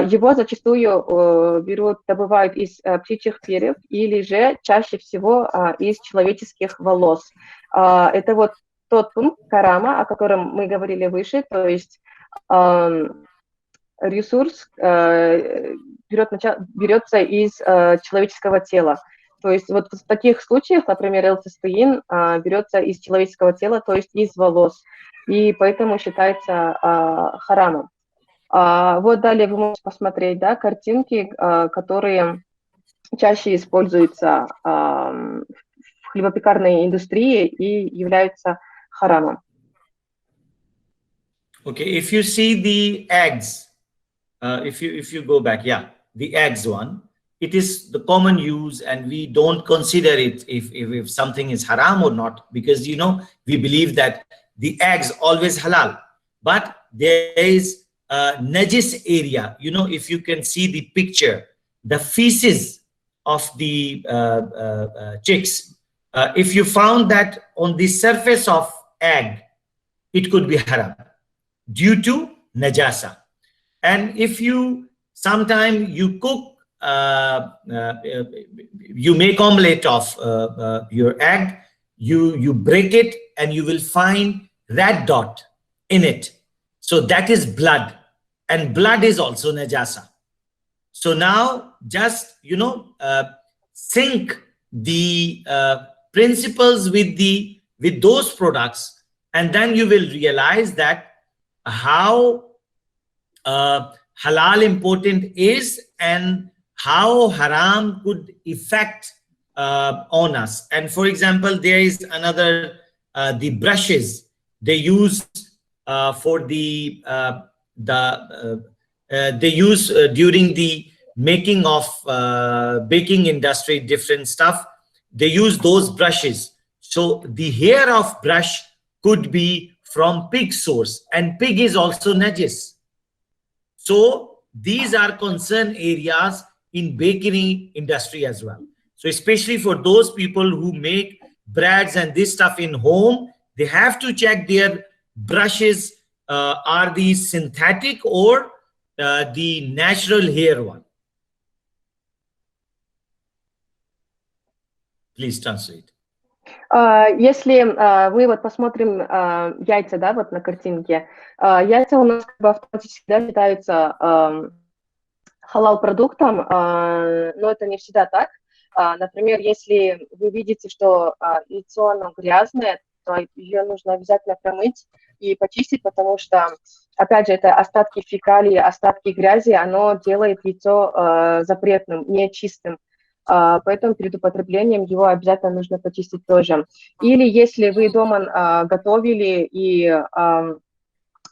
его зачастую добывают из птичьих перьев или же чаще всего из человеческих волос. Это вот тот пункт карама, о котором мы говорили выше, то есть ресурс берется из человеческого тела. То есть вот в таких случаях, например, L-цистеин берется из человеческого тела, то есть из волос, и поэтому считается харамом. Вот далее вы можете посмотреть, да, картинки, которые чаще используются в хлебопекарной индустрии и являются харамом. Okay, if you see the eggs, if you go back, yeah, the eggs one, it is the common use, and we don't consider it if something is haram or not, because, you know, we believe that the eggs always halal, but there is a najis area. You know, if you can see the picture, the feces of the chicks, if you found that on the surface of egg, it could be haram due to najasa. And if you sometime you cook, you make omelette of your egg, you break it and you will find red dot in it. So that is blood, and blood is also najasa. So now just, you know, sync the principles with those products, and then you will realize that how halal important is and how haram could affect on us. And for example, there is another, the brushes they use for they use during the making of baking industry, different stuff. They use those brushes. So the hair of brush could be from pig source, and pig is also najis. So these are concern areas in bakery industry as well. So especially for those people who make breads and this stuff in home, they have to check their brushes, are these synthetic or the natural hair one. Please translate. Если мы вот посмотрим яйца, да, вот на картинке, яйца у нас как бы автоматически, да, считаются халал-продуктом, но это не всегда так. Например, если вы видите, что яйцо, оно грязное, то ее нужно обязательно промыть и почистить, потому что, опять же, это остатки фекалий, остатки грязи, оно делает яйцо запретным, нечистым. Поэтому перед употреблением его обязательно нужно почистить тоже. Или если вы дома готовили и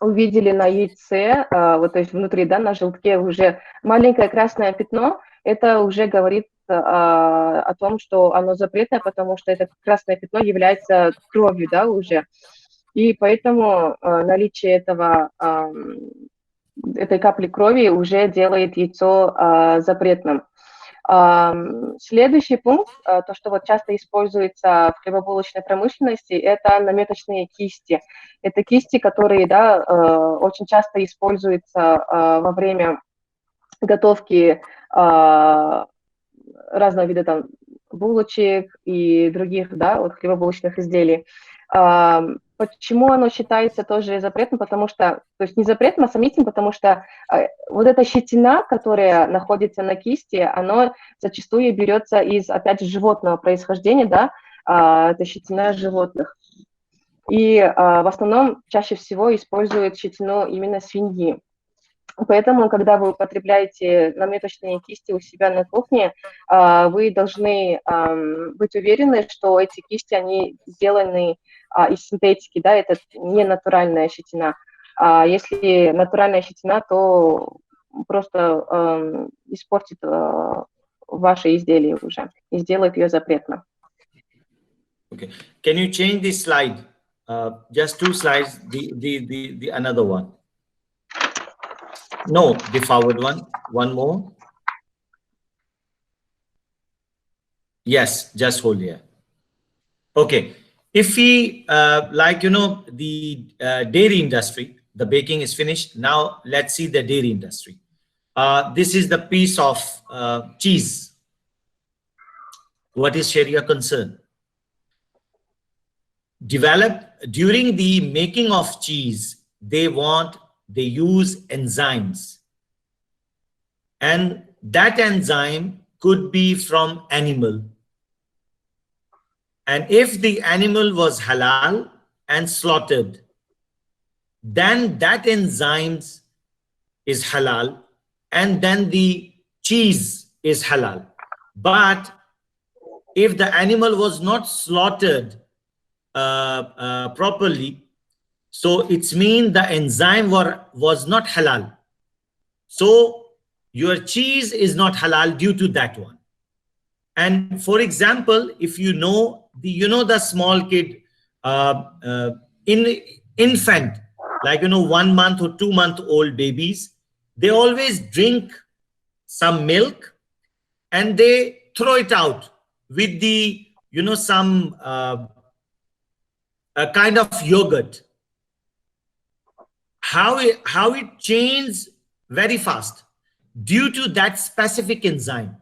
увидели на яйце, вот, то есть внутри, да, на желтке уже маленькое красное пятно, это уже говорит о том, что оно запретное, потому что это красное пятно является кровью, да, уже. И поэтому наличие этой капли крови уже делает яйцо запретным. Следующий пункт, то, что вот часто используется в хлебобулочной промышленности, это наметочные кисти. Это кисти, которые, да, очень часто используются во время готовки разного вида там булочек и других, да, вот хлебобулочных изделий. Почему оно считается тоже запретным? Потому что, то есть не запретным, а сомнительным, потому что вот эта щетина, которая находится на кисти, она зачастую берется из, опять же, животного происхождения, да, это щетина животных. И в основном чаще всего используют щетину именно свиньи. Поэтому, когда вы употребляете наметочные кисти у себя на кухне, вы должны быть уверены, что эти кисти, они сделаны из синтетики, да, это не натуральная щетина. Если натуральная щетина, то просто испортит ваше изделие уже и сделает ее запретным. Okay. Can you change this slide? Just 2 slides, the another one. No, the forward one. One more. Yes, just hold here. Okay. If we, like, you know, the dairy industry, the baking is finished. Now let's see the dairy industry. This is the piece of cheese. What is Sharia concern? Developed during the making of cheese, they use enzymes. And that enzyme could be from animal. And if the animal was halal and slaughtered, then that enzyme is halal, and then the cheese is halal. But if the animal was not slaughtered properly, so it's mean the enzyme was not halal. So your cheese is not halal due to that one. And for example, if you know the small kid, infant, like 1 month or 2 month old babies, they always drink some milk and they throw it out with the some a kind of yogurt. How it changes very fast due to that specific enzyme,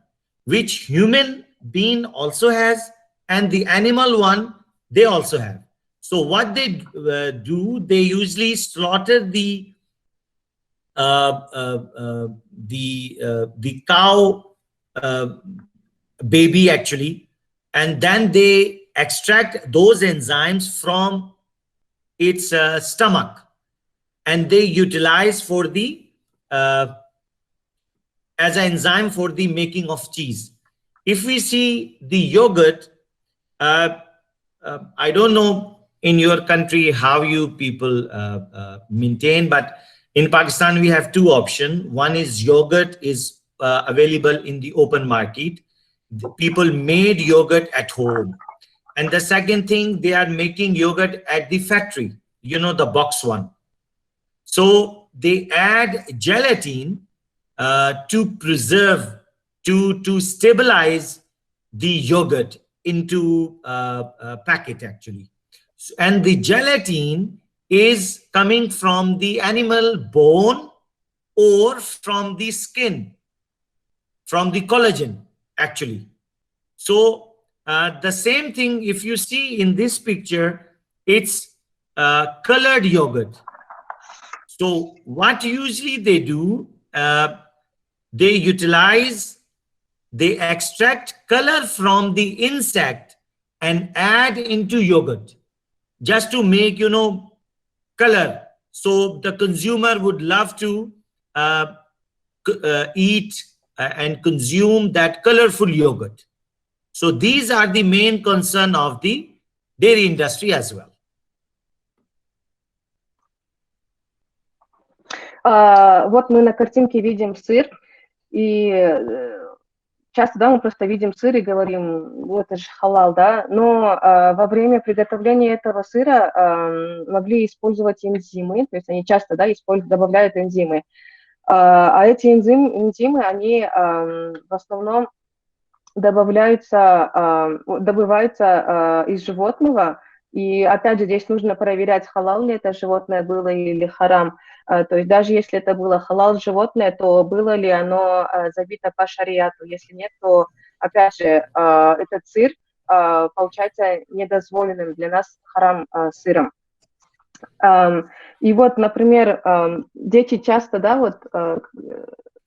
which human being also has, and the animal one they also have. So what they do, they usually slaughter the cow baby actually, and then they extract those enzymes from its stomach, and they utilize for the as an enzyme for the making of cheese. If we see the yogurt, I don't know in your country how you people maintain, but in Pakistan we have 2 options. One is yogurt is available in the open market. The people made yogurt at home. And the second thing, they are making yogurt at the factory, the box one. So they add gelatin to preserve, to stabilize the yogurt into a packet actually. And the gelatin is coming from the animal bone or from the skin, from the collagen actually. So the same thing, if you see in this picture, it's colored yogurt. So what usually they do, they extract color from the insect and add into yogurt just to make, color. So the consumer would love to eat and consume that colorful yogurt. So these are the main concern of the dairy industry as well. Вот мы на картинке видим сыр, и часто, да, мы просто видим сыр и говорим, вот это же халал, да, но во время приготовления этого сыра могли использовать энзимы, то есть они часто, да, добавляют энзимы. А эти энзимы, они в основном добываются из животного, и опять же здесь нужно проверять, халал ли это животное было или харам. То есть даже если это было халал животное, то было ли оно забито по шариату. Если нет, то опять же этот сыр получается недозволенным для нас харам сыром. И вот, например, дети часто, да, вот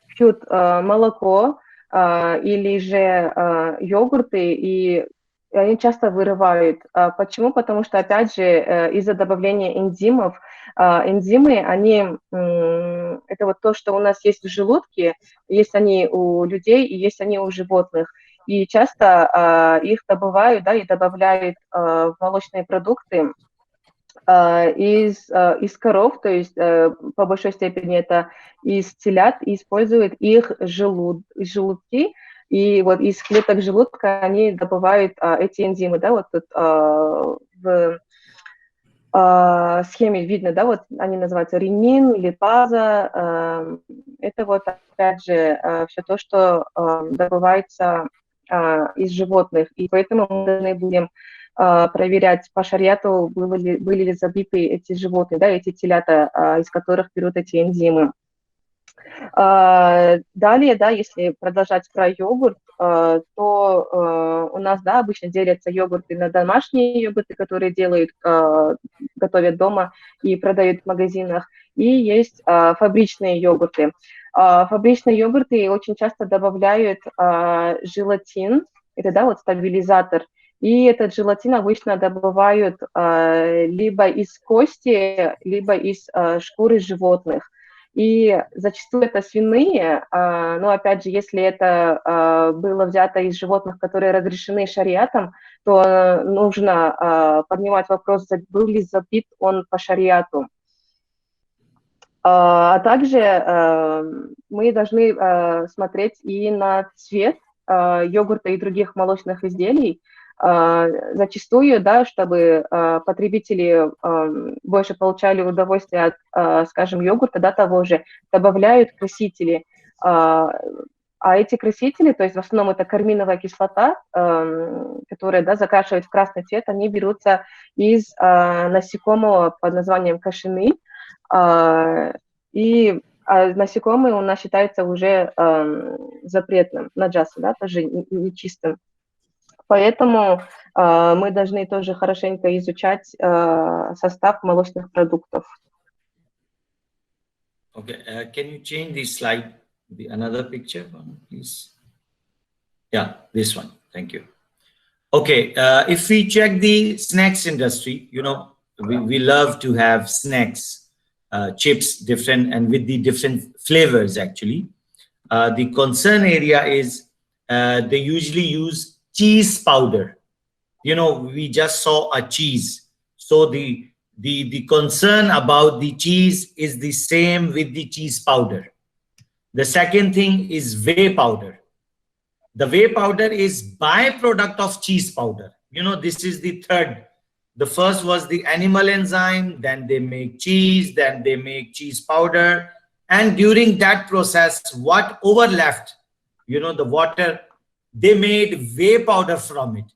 пьют молоко или же йогурты, и они часто вырывают. Почему? Потому что, опять же, из-за добавления энзимов, энзимы, они, это вот то, что у нас есть в желудке, есть они у людей и есть они у животных. И часто их добывают, да, и добавляют в молочные продукты из коров, то есть по большой степени это из телят, и используют их желудки, и вот из клеток желудка они добывают эти энзимы, да, вот тут в схеме видно, да, вот они называются ренин, липаза, это вот опять же все то, что добывается из животных, и поэтому мы должны будем проверять по шариату, были ли забиты эти животные, да, эти телята, из которых берут эти энзимы. Далее, да, если продолжать про йогурт, то у нас, да, обычно делятся йогурты на домашние йогурты, которые готовят дома и продают в магазинах, и есть фабричные йогурты. Фабричные йогурты очень часто добавляют желатин, это, да, вот стабилизатор, и этот желатин обычно добывают либо из кости, либо из шкуры животных. И зачастую это свиные, но опять же, если это было взято из животных, которые разрешены шариатом, то нужно поднимать вопрос, был ли забит он по шариату. А также мы должны смотреть и на цвет йогурта и других молочных изделий, зачастую, да, чтобы потребители больше получали удовольствие от, скажем, йогурта, да, того же, добавляют красители. А эти красители, то есть в основном это карминовая кислота, которая, да, закрашивает в красный цвет, они берутся из насекомого под названием кашины. И насекомые у нас считается уже запретным, наджасом, да, тоже нечистым. Поэтому мы должны тоже хорошенько изучать состав молочных продуктов. Okay, can you change the slide, another picture, please? Yeah, this one. Thank you. Okay, if we check the snacks industry, you know, we love to have snacks, chips, different and with the different flavors. Actually, the concern area is they usually use cheese powder. You know, we just saw a cheese. So the concern about the cheese is the same with the cheese powder. The second thing is whey powder. The whey powder is byproduct of cheese powder. You know, this is the third. The first was the animal enzyme, then they make cheese, then they make cheese powder. And during that process, what overleft, you know, the water, they made whey powder from it.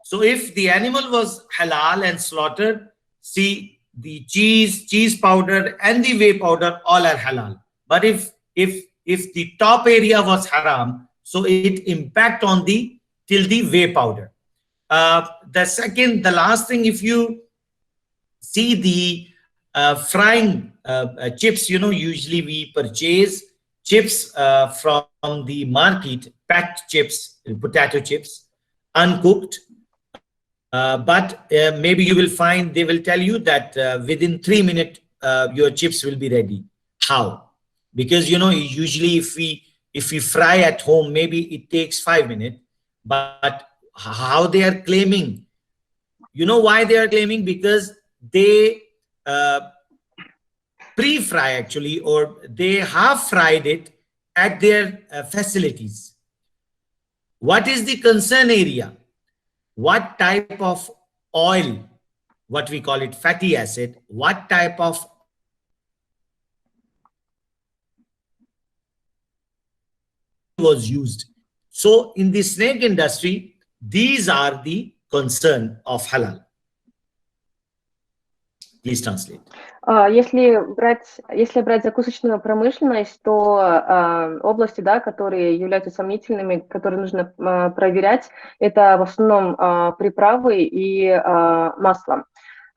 So if the animal was halal and slaughtered, see, the cheese powder and the whey powder all are halal. But if the top area was haram, so it impact on till the whey powder. The last thing, if you see the frying chips, you know, usually we purchase chips from the market, packed chips, potato chips, uncooked. But maybe you will find they will tell you that within 3 minutes your chips will be ready. How? Because, you know, usually if we fry at home, maybe it takes 5 minutes. But how they are claiming? You know why they are claiming? Because they pre-fry actually, or they have fried it at their facilities. what is the concern area? What type of oil, what we call it fatty acid, what type of was used. So in the snake industry, these are the concern of halal. Please translate. Если брать закусочную промышленность, то области, да, которые являются сомнительными, которые нужно проверять, это в основном приправы и масло.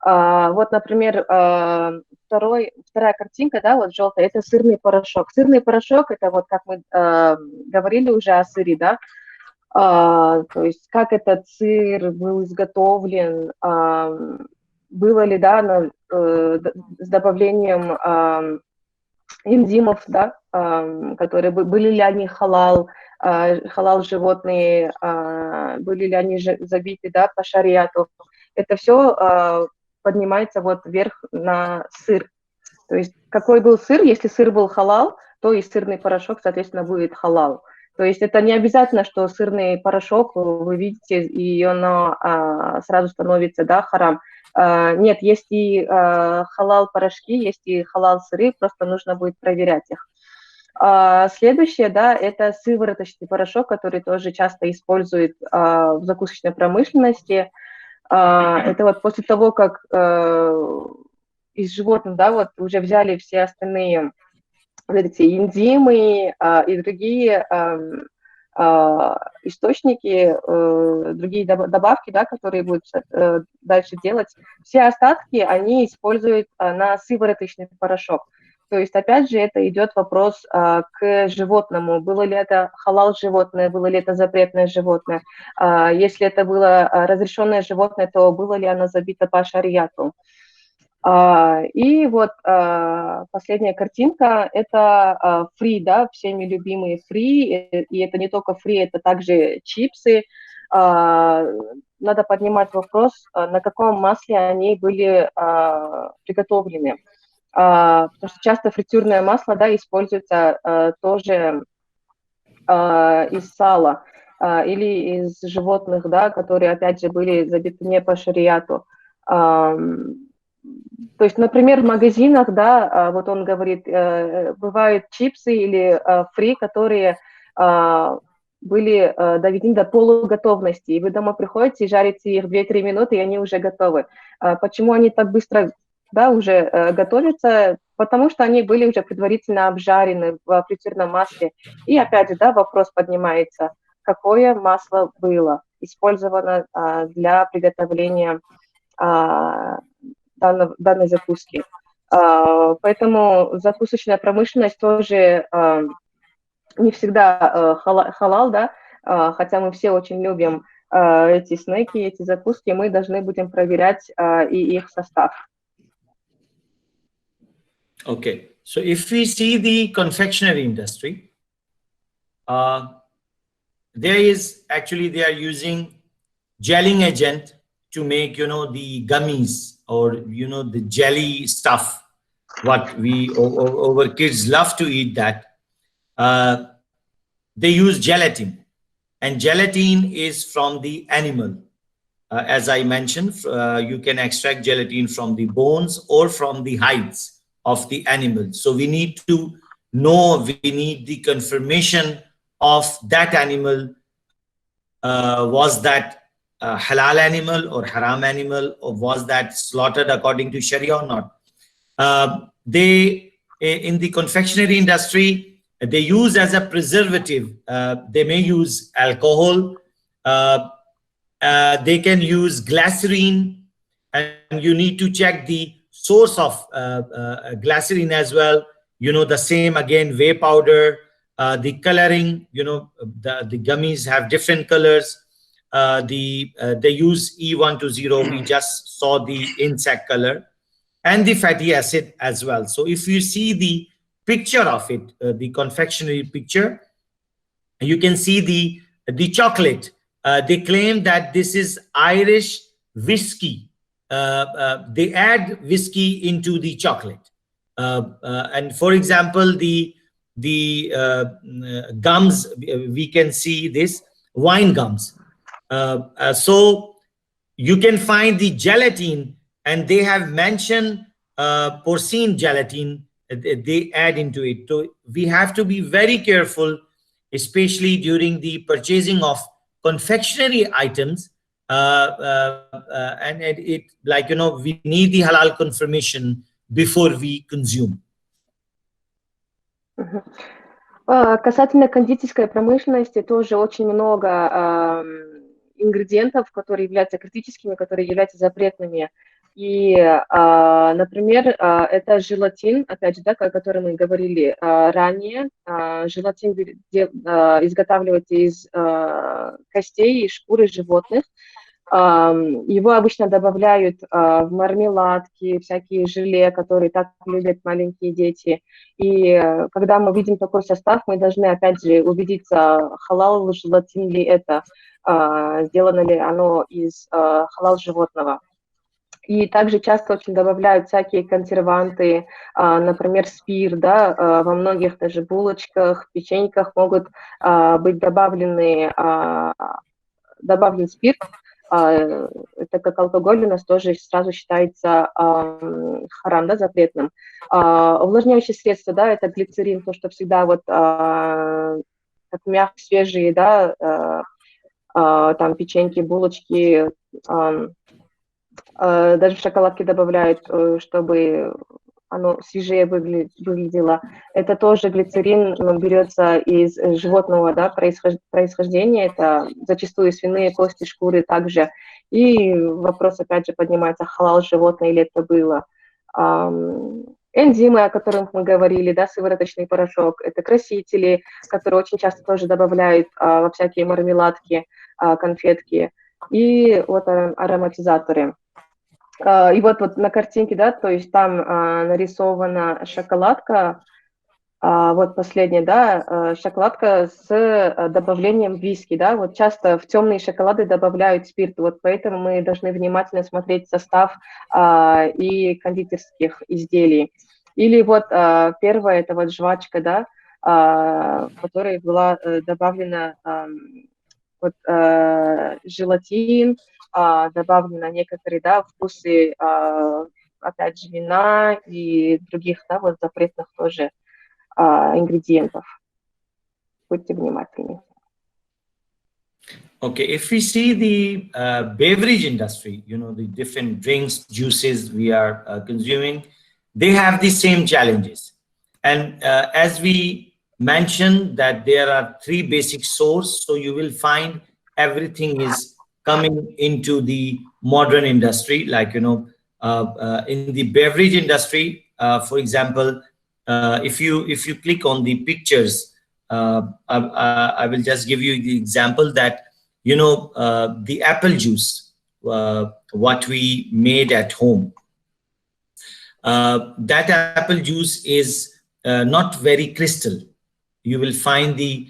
Вот, например, вторая картинка, да, вот желтая, это сырный порошок. Сырный порошок, это вот как мы говорили уже о сыре, да, то есть как этот сыр был изготовлен, было ли, да, с добавлением энзимов, да, которые были ли они халал животные, были ли они забиты, да, по шариату. Это все поднимается вот вверх на сыр. То есть какой был сыр, если сыр был халал, то и сырный порошок, соответственно, будет халал. То есть это не обязательно, что сырный порошок вы видите, и он сразу становится, да, харам. Нет, есть и халал-порошки, есть и халал-сыры, просто нужно будет проверять их. Следующее, да, это сывороточный порошок, который тоже часто используют в закусочной промышленности. Это вот после того, как из животных, да, вот уже взяли все остальные вот эти энзимы и другие источники, другие добавки, да, которые будут дальше делать, все остатки они используют на сывороточный порошок. То есть, опять же, это идет вопрос к животному. Было ли это халал животное, было ли это запретное животное. Если это было разрешенное животное, то было ли оно забито по шариату. И вот последняя картинка – это фри, да, всеми любимые фри. И это не только фри, это также чипсы. Надо поднимать вопрос, на каком масле они были приготовлены. Потому что часто фритюрное масло, да, используется тоже из сала или из животных, да, которые, опять же, были забиты не по шариату. То есть, например, в магазинах, да, вот он говорит, бывают чипсы или фри, которые были доведены до полуготовности, и вы дома приходите и жарите их 2-3 минуты, и они уже готовы. Почему они так быстро, да, уже готовятся? Потому что они были уже предварительно обжарены в фритюрном масле. И опять же, да, вопрос поднимается, какое масло было использовано для приготовления данной закуски. Поэтому закусочная промышленность тоже не всегда халал, да, хотя мы все очень любим эти снеки, эти закуски, мы должны будем проверять и их состав. Okay, so if we see the confectionery industry, there is actually, they are using gelling agent to make, you know, the gummies or, you know, the jelly stuff, what we, our kids love to eat that. They use gelatin, and gelatin is from the animal. As I mentioned, you can extract gelatin from the bones or from the hides of the animal. So we need to know, we need the confirmation of that animal. Was that halal animal or haram animal, or was that slaughtered according to Sharia or not? They, in the confectionery industry, they use as a preservative, they may use alcohol, they can use glycerine, and you need to check the source of glycerine as well. You know, the same again, whey powder, the coloring, you know, the gummies have different colors. They use E120, we just saw the insect color, and the fatty acid as well. So if you see the picture of it, the confectionery picture, you can see the chocolate. They claim that this is Irish whiskey. They add whiskey into the chocolate. And for example, the gums, we can see this. wine gums. So you can find the gelatin, and they have mentioned porcine gelatin they add into it. So we have to be very careful, especially during the purchasing of confectionery items. And it like, you know, we need the halal confirmation before we consume. Касательно кондитерской промышленности, тоже очень много ингредиентов, которые являются критическими, которые являются запретными. И, например, это желатин, опять же, да, о котором мы говорили ранее. Желатин изготавливается из костей и шкуры животных. Его обычно добавляют в мармеладки, всякие желе, которые так любят маленькие дети. И когда мы видим такой состав, мы должны, опять же, убедиться, халал желатин ли это, сделано ли оно из халал животного. И также часто очень добавляют всякие консерванты, например, спирт, да, во многих даже булочках, печеньках могут быть добавлен спирт. Это как алкоголь у нас тоже сразу считается харам, да, запретным. Увлажняющие средства, да, это глицерин, то, что всегда вот как мягкие, свежие, да, там печеньки, булочки, даже в шоколадке добавляют, чтобы оно свежее выглядело. Это тоже глицерин берется из животного, да, происхождения. Это зачастую свиные кости, шкуры также. И вопрос опять же поднимается, халал животное или это было. Энзимы, о которых мы говорили, да, сывороточный порошок. Это красители, которые очень часто тоже добавляют во всякие мармеладки, конфетки. И вот ароматизаторы. И вот на картинке, да, то есть там нарисована шоколадка, вот последняя, да, шоколадка с добавлением виски, да, вот часто в темные шоколады добавляют спирт, вот поэтому мы должны внимательно смотреть состав и кондитерских изделий. Или вот первая, это вот жвачка, да, в которой была добавлена вот желатин, добавлено некоторые, да, вкусы, опять же, вина и других, да, вот запретных тоже ингредиентов. Будьте внимательны. Okay, if we see the beverage industry, you know, the different drinks, juices we are consuming, they have the same challenges. And as we mentioned that there are three basic sources, so you will find everything is coming into the modern industry, like, you know, in the beverage industry, for example, if you click on the pictures, I will just give you the example that, you know, the apple juice, what we made at home, that apple juice is not very crystal. You will find the,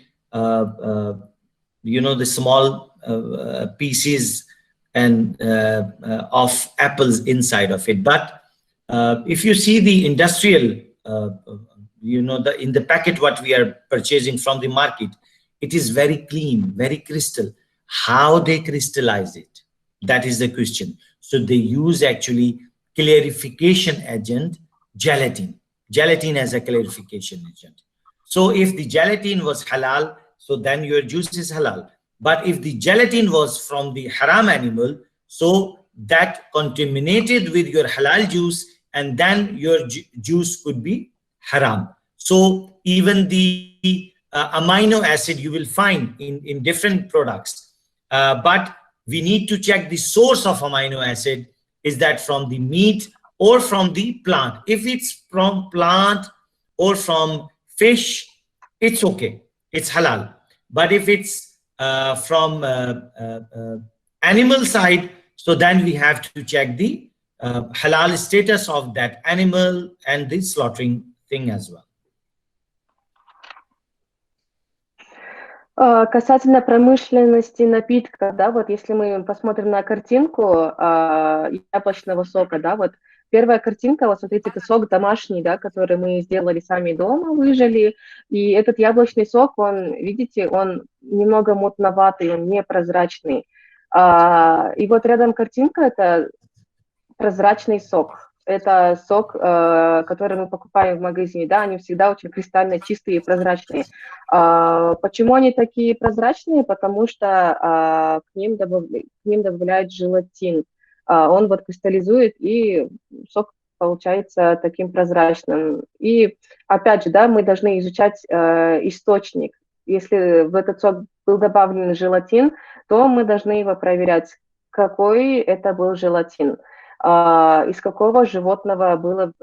you know, the small pieces and of apples inside of it. But if you see the industrial, you know, in the packet what we are purchasing from the market, it is very clean, very crystal. How they crystallize it, that is the question. So they use actually clarification agent, gelatin as a clarification agent. So if the gelatin was halal, so then your juice is halal. But if the gelatin was from the haram animal, so that contaminated with your halal juice, and then your juice could be haram. So even the amino acid you will find in different products. But we need to check the source of amino acid. Is that from the meat or from the plant? If it's from plant or from fish, it's okay, it's halal. But if it's from animal side, so then we have to check the halal status of that animal and the slaughtering thing as well. Касательно промышленности напитков, да, вот если мы посмотрим на картинку яблочного сока, да, вот первая картинка, вот смотрите, это сок домашний, да, который мы сделали сами дома, выжали, и этот яблочный сок, он, видите, он немного мутноватый, он непрозрачный. И вот рядом картинка, это прозрачный сок. Это сок, который мы покупаем в магазине, да, они всегда очень кристально чистые и прозрачные. Почему они такие прозрачные? Потому что к ним добавляют желатин. Он вот кристаллизует, и сок получается таким прозрачным. И опять же, да, мы должны изучать источник. Если в этот сок был добавлен желатин, то мы должны его проверять, какой это был желатин. Из какого животного был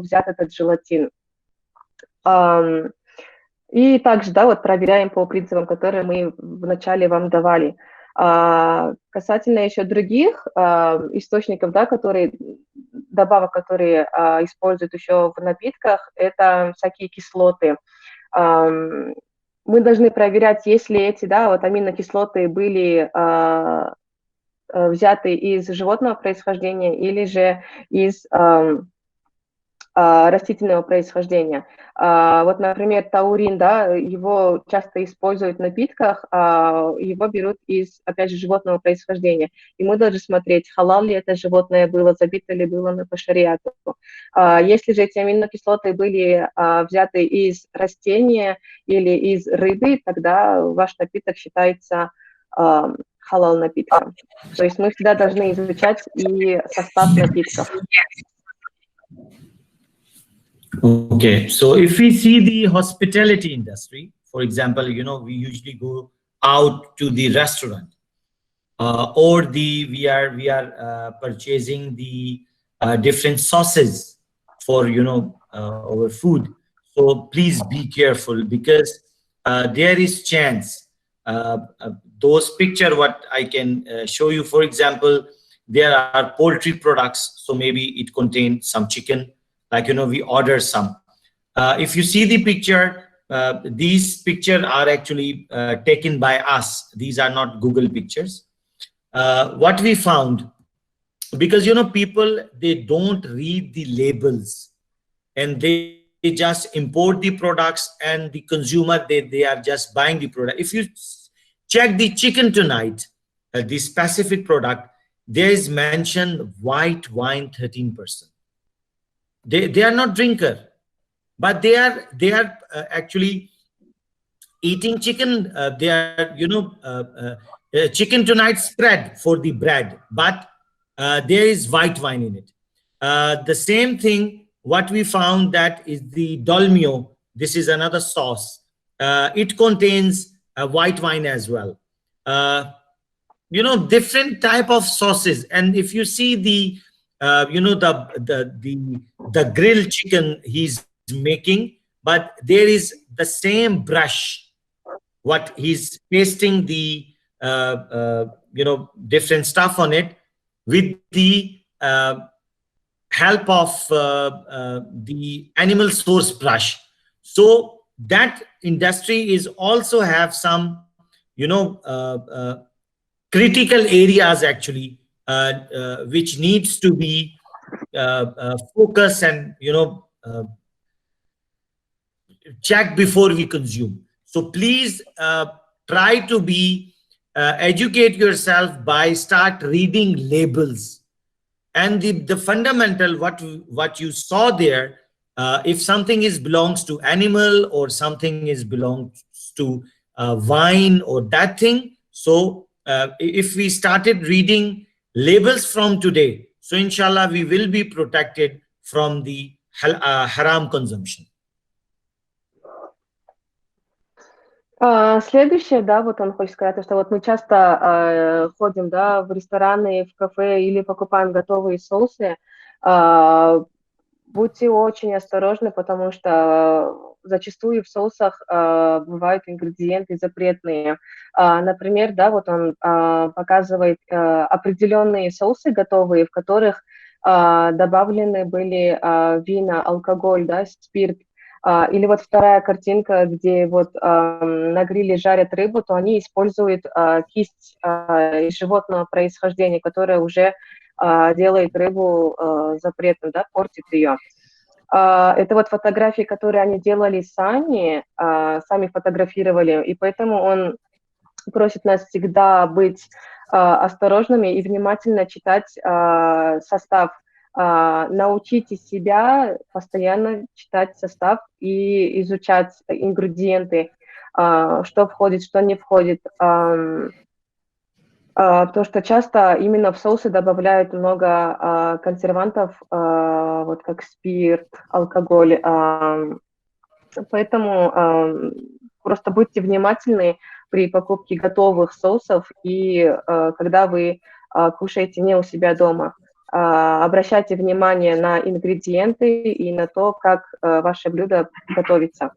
взят этот желатин. И также, да, вот проверяем по принципам, которые мы вначале вам давали. Касательно еще других источников, да, добавок, которые используют еще в напитках, это всякие кислоты. Мы должны проверять, если эти, да, вот аминокислоты были взяты из животного происхождения или же из растительного происхождения. Вот, например, таурин, да, его часто используют в напитках, его берут из, опять же, животного происхождения. И мы должны смотреть, халал ли это животное было, забито ли было по шариату. Если же эти аминокислоты были взяты из растения или из рыбы, тогда ваш напиток считается халал напитком. То есть мы всегда должны изучать и состав напитков. Okay, so if we see the hospitality industry, for example, you know, we usually go out to the restaurant, or we are purchasing the different sauces for, you know, our food. So please be careful, because there is chance. Those picture what I can show you, for example, there are poultry products, so maybe it contains some chicken, like, you know, we order some. If you see the picture, these pictures are actually taken by us. These are not Google pictures. What we found, because, you know, people, they don't read the labels, and they just import the products, and the consumer, they are just buying the product. If you check the chicken tonight, the specific product, there is mentioned white wine 13%. They are not drinker, but they are actually eating chicken. They are, you know, chicken tonight spread for the bread, but there is white wine in it. The same thing, what we found, that is the dolmio. This is another sauce. It contains white wine as well. You know, different type of sauces. And if you see the you know, the grilled chicken he's making, but there is the same brush what he's pasting the you know, different stuff on it with the help of the animal source brush. So that industry is also have some, you know, critical areas actually, which needs to be focused and, you know, checked before we consume. So please try to be educate yourself by start reading labels, and the fundamental what you saw there. If something belongs to animal, or something belongs to wine, or that thing, so if we started reading labels from today, so inshallah we will be protected from the haram consumption. Следующее, да, вот он хочет сказать, что вот мы часто ходим, да, в рестораны, в кафе или покупаем готовые соусы. Будьте очень осторожны, потому что зачастую в соусах бывают ингредиенты запретные. Например, да, вот он показывает определенные соусы готовые, в которых добавлены были вина, алкоголь, да, спирт. Или вот вторая картинка, где вот на гриле жарят рыбу, то они используют кисть из животного происхождения, которая уже делает рыбу запретной, да, портит ее. Это вот фотографии, которые они делали сами, сами фотографировали, и поэтому он просит нас всегда быть осторожными и внимательно читать состав. Научите себя постоянно читать состав и изучать ингредиенты, что входит, что не входит. Потому что часто именно в соусы добавляют много консервантов, вот как спирт, алкоголь. Поэтому просто будьте внимательны при покупке готовых соусов и когда вы кушаете не у себя дома. Обращайте внимание на ингредиенты и на то, как ваше блюдо готовится.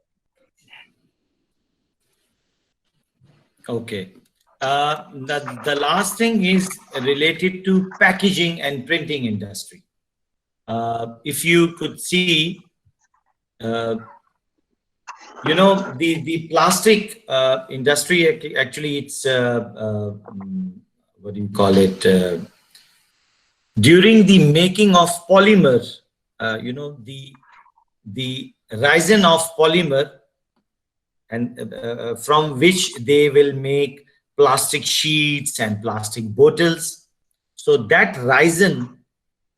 Okay. The last thing is related to packaging and printing industry. If you could see, you know, the plastic industry, actually it's, what do you call it? During the making of polymer, you know, the resin of polymer, and from which they will make plastic sheets and plastic bottles. So that resin,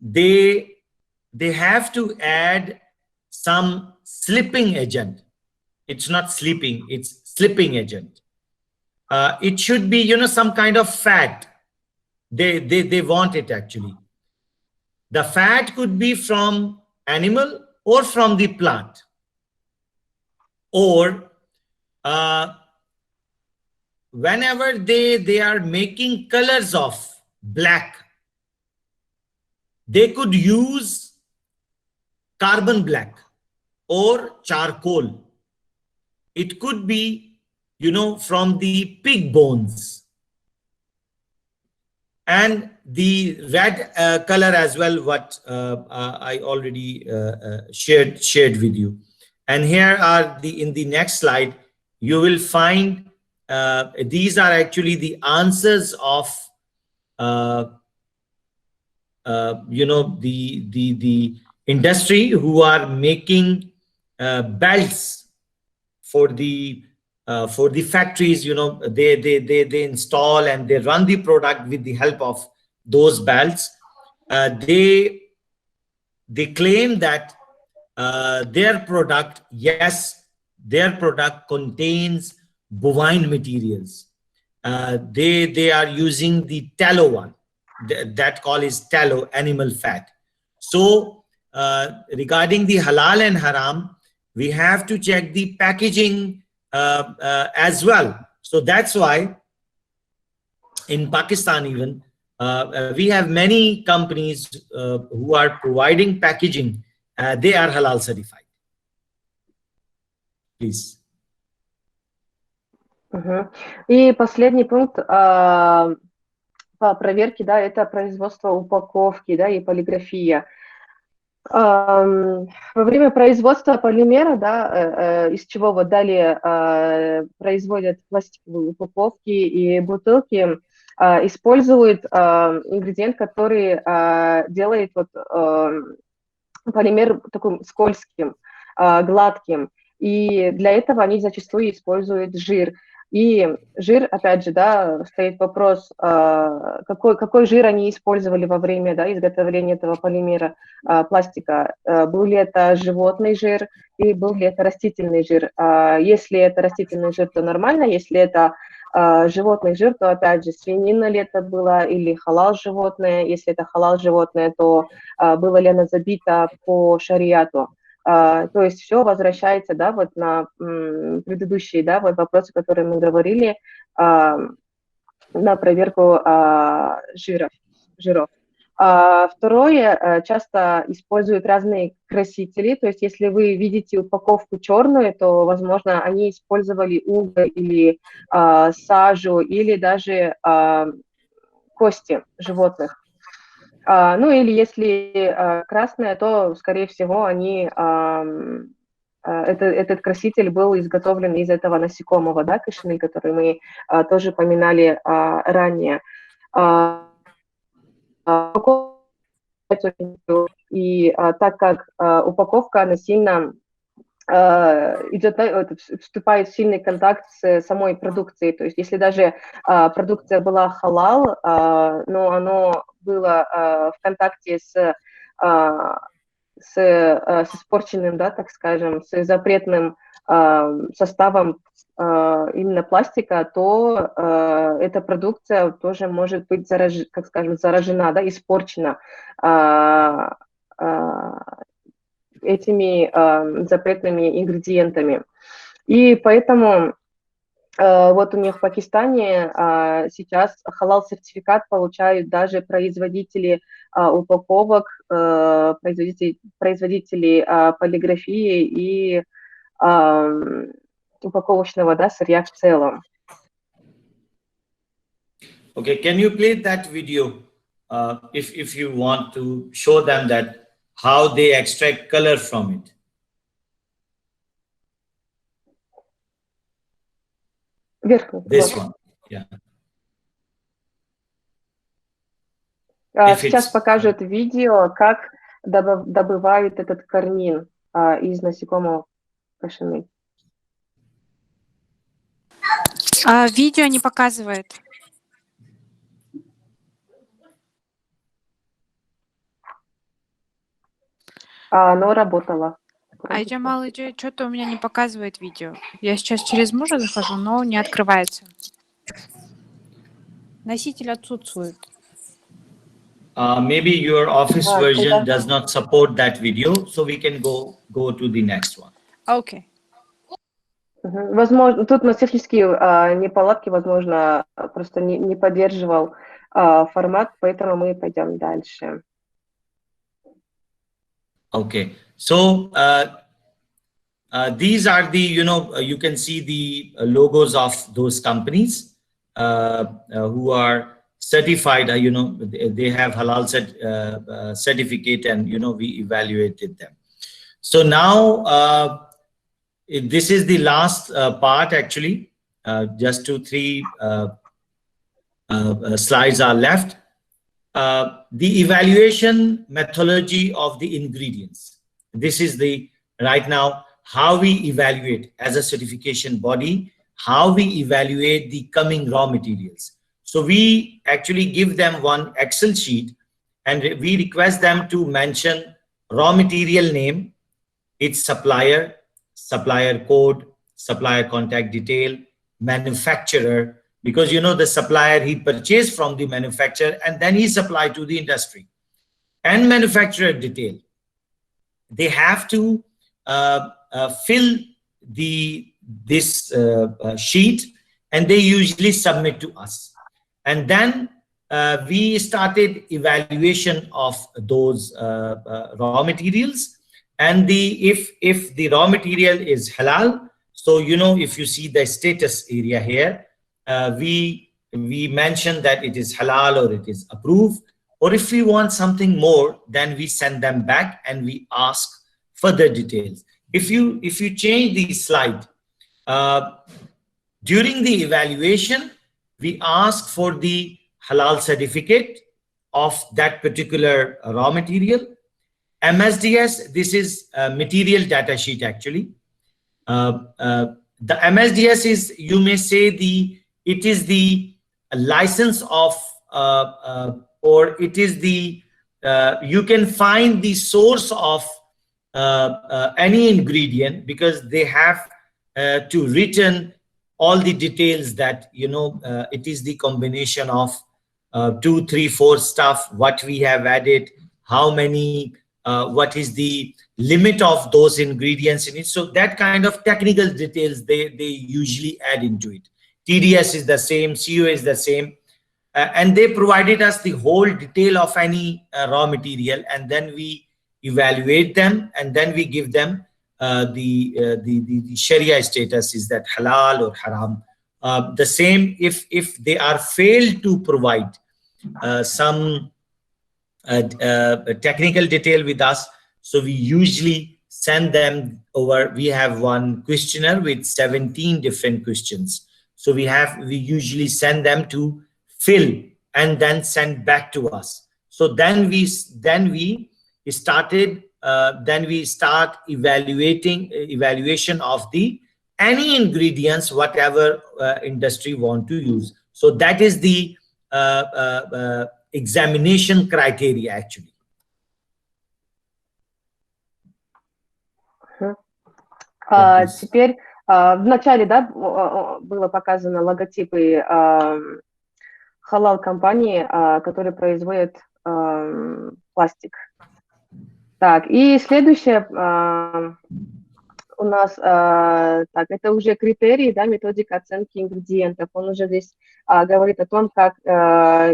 they have to add some slipping agent. It's not sleeping, it's slipping agent. It should be, you know, some kind of fat. They want it actually. The fat could be from animal or from the plant, or whenever they are making colors of black, they could use carbon black or charcoal. It could be, you know, from the pig bones, and the red color as well, what I already shared with you. And here are in the next slide, you will find these are actually the answers of you know, the industry who are making belts for the factories. You know, they install and they run the product with the help of those belts. They claim that their product, yes, their product contains bovine materials. They are using the tallow one. That call is tallow, animal fat. So regarding the halal and haram, we have to check the packaging as well. So that's why in Pakistan even, we have many companies who are providing packaging. They are halal certified. Please. И последний пункт по проверке, да, это производство упаковки, да, и полиграфия. Во время производства полимера, да, из чего вот далее производят пластиковые упаковки и бутылки, используют ингредиент, который делает вот полимер таким скользким, гладким. И для этого они зачастую используют жир. И жир, опять же, да, стоит вопрос, какой жир они использовали во время, да, изготовления этого полимера пластика. Был ли это животный жир и был ли это растительный жир. Если это растительный жир, то нормально. Если это животный жир, то, опять же, свинина ли это было или халал животное. Если это халал животное, то было ли оно забито по шариату. То есть все возвращается, да, вот на предыдущие, да, вот вопросы, которые мы говорили, на проверку жиров. Второе, часто используют разные красители, то есть если вы видите упаковку черную, то, возможно, они использовали уголь или сажу, или даже кости животных. Ну или если красное, то, скорее всего, они этот краситель был изготовлен из этого насекомого, да, кошины, который мы тоже поминали ранее. И так как упаковка, она сильно вступает в сильный контакт с самой продукцией. То есть если даже продукция была халал, но оно было в контакте с испорченным, да, так скажем, с запретным составом именно пластика, то эта продукция тоже может быть заражена, да, испорчена этими запретными ингредиентами. И поэтому вот у них в Пакистане сейчас халал-сертификат получают даже производители упаковок, производители полиграфии и упаковочного, да, сырья в целом. Okay, can you play that video if you want to show them that how they extract color from it? This one, yeah. Сейчас покажут видео, как добывают этот кармин из насекомого кошины. Видео не показывает. Оно работало. Джамал, что-то у меня не показывает видео. Я сейчас через мужа захожу, но не открывается. Носитель отсутствует. Maybe your office version does not support that video, so we can go to the next one. Окей. Возможно, тут на технические неполадки, возможно, просто не поддерживал формат, поэтому мы пойдем дальше. Okay, so these are the, you can see the logos of those companies who are certified, they have halal certificate, and, we evaluated them. So now, this is the last part, actually. Just 2-3 slides are left. The evaluation methodology of the ingredients. This is right now, how we evaluate as a certification body, how we evaluate the coming raw materials. So we actually give them one Excel sheet, and we request them to mention raw material name, its supplier, supplier code, supplier contact detail, manufacturer, because the supplier, he purchased from the manufacturer and then he supplied to the industry, and manufacturer detail. They have to fill this sheet, and they usually submit to us. And then we started evaluation of those raw materials. And if the raw material is halal, so if you see the status area here, we mention that it is halal or it is approved. Or if we want something more, then we send them back and we ask further details. If you change the slide, during the evaluation, we ask for the halal certificate of that particular raw material. MSDS, this is a material data sheet, actually. The MSDS is, you may say, it is the license of, or it is the, you can find the source of any ingredient, because they have to written all the details that, it is the combination of 2, 3, 4 stuff, what we have added, how many, what is the limit of those ingredients in it. So that kind of technical details they usually add into it. TDS is the same, CO is the same, and they provided us the whole detail of any raw material, and then we evaluate them, and then we give them the Sharia status, is that halal or haram. The same if they are failed to provide some technical detail with us, so we usually send them over. We have one questionnaire with 17 different questions. So we usually send them to fill and then send back to us. So then we start evaluation of any ingredients, whatever industry want to use. So that is the examination criteria actually. Теперь в начале, да, было показано логотипы халал-компании, которые производят пластик. Так, и следующее у нас, так, это уже критерии, да, методика оценки ингредиентов. Он уже здесь говорит о том, как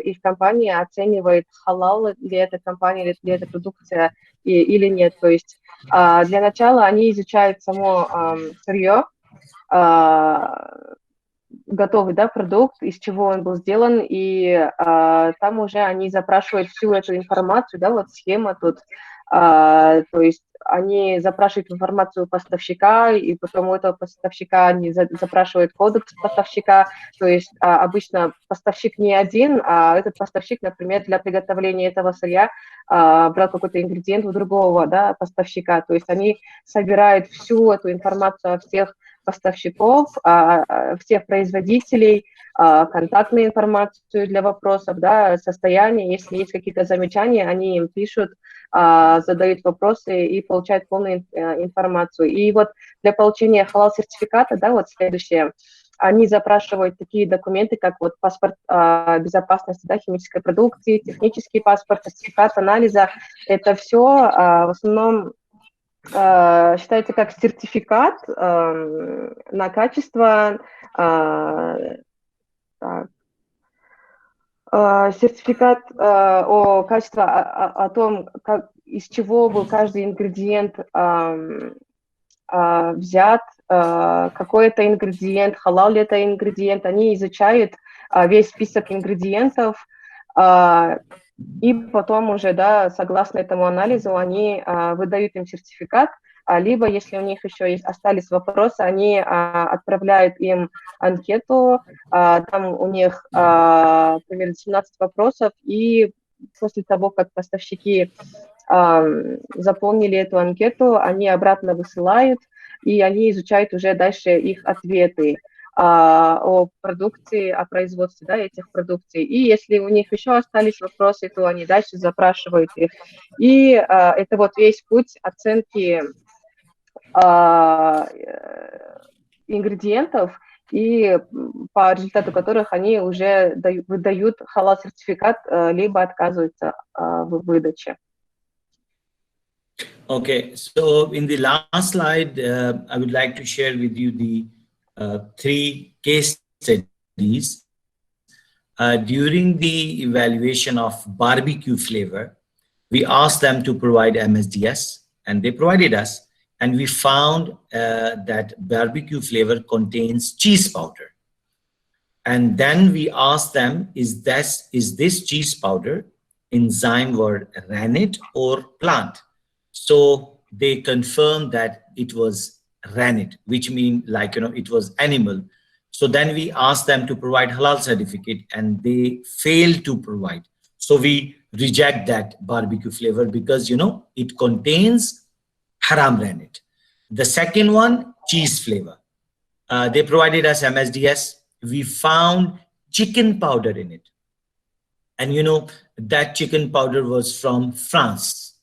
их компания оценивает, халал ли эта компания, ли эта продукция или нет. То есть для начала они изучают само сырье, готовый, да, продукт, из чего он был сделан, и там уже они запрашивают всю эту информацию, да, вот схема тут, то есть они запрашивают информацию поставщика, и потом у этого поставщика они запрашивают кодекс поставщика, то есть обычно поставщик не один, а этот поставщик, например, для приготовления этого сырья брал какой-то ингредиент у другого, да, поставщика, то есть они собирают всю эту информацию о всех поставщиков, всех производителей, контактную информацию для вопросов, да, состояние, если есть какие-то замечания, они им пишут, задают вопросы и получают полную информацию. И вот для получения халал-сертификата, да, вот следующее, они запрашивают такие документы, как вот паспорт безопасности, да, химической продукции, технический паспорт, сертификат анализа. Это все в основном считается как сертификат на качество, сертификат о качестве, о том, как, из чего был каждый ингредиент взят, какой это ингредиент, халал ли это ингредиент. Они изучают весь список ингредиентов, и потом уже, да, согласно этому анализу, они выдают им сертификат, либо, если у них еще остались вопросы, они отправляют им анкету, там у них примерно 17 вопросов, и после того, как поставщики заполнили эту анкету, они обратно высылают, и они изучают уже дальше их ответы о продукции, о производстве, да, этих продукций. И если у них еще остались вопросы, то они дальше запрашивают их. И это вот весь путь оценки ингредиентов, и по результату которых они уже выдают халал-сертификат, либо отказываются в выдаче. Okay, so in the last slide, I would like to share with you the 3 case studies. During the evaluation of barbecue flavor, we asked them to provide MSDS, and they provided us, and we found that barbecue flavor contains cheese powder. And then we asked them, is this cheese powder enzyme word rennet or plant? So they confirmed that it was rennet, which means, like, you know, it was animal. So then we asked them to provide halal certificate, and they failed to provide. So we reject that barbecue flavor because, you know, it contains haram rennet. The second one, cheese flavor. They provided us MSDS. We found chicken powder in it. And, you know, that chicken powder was from France.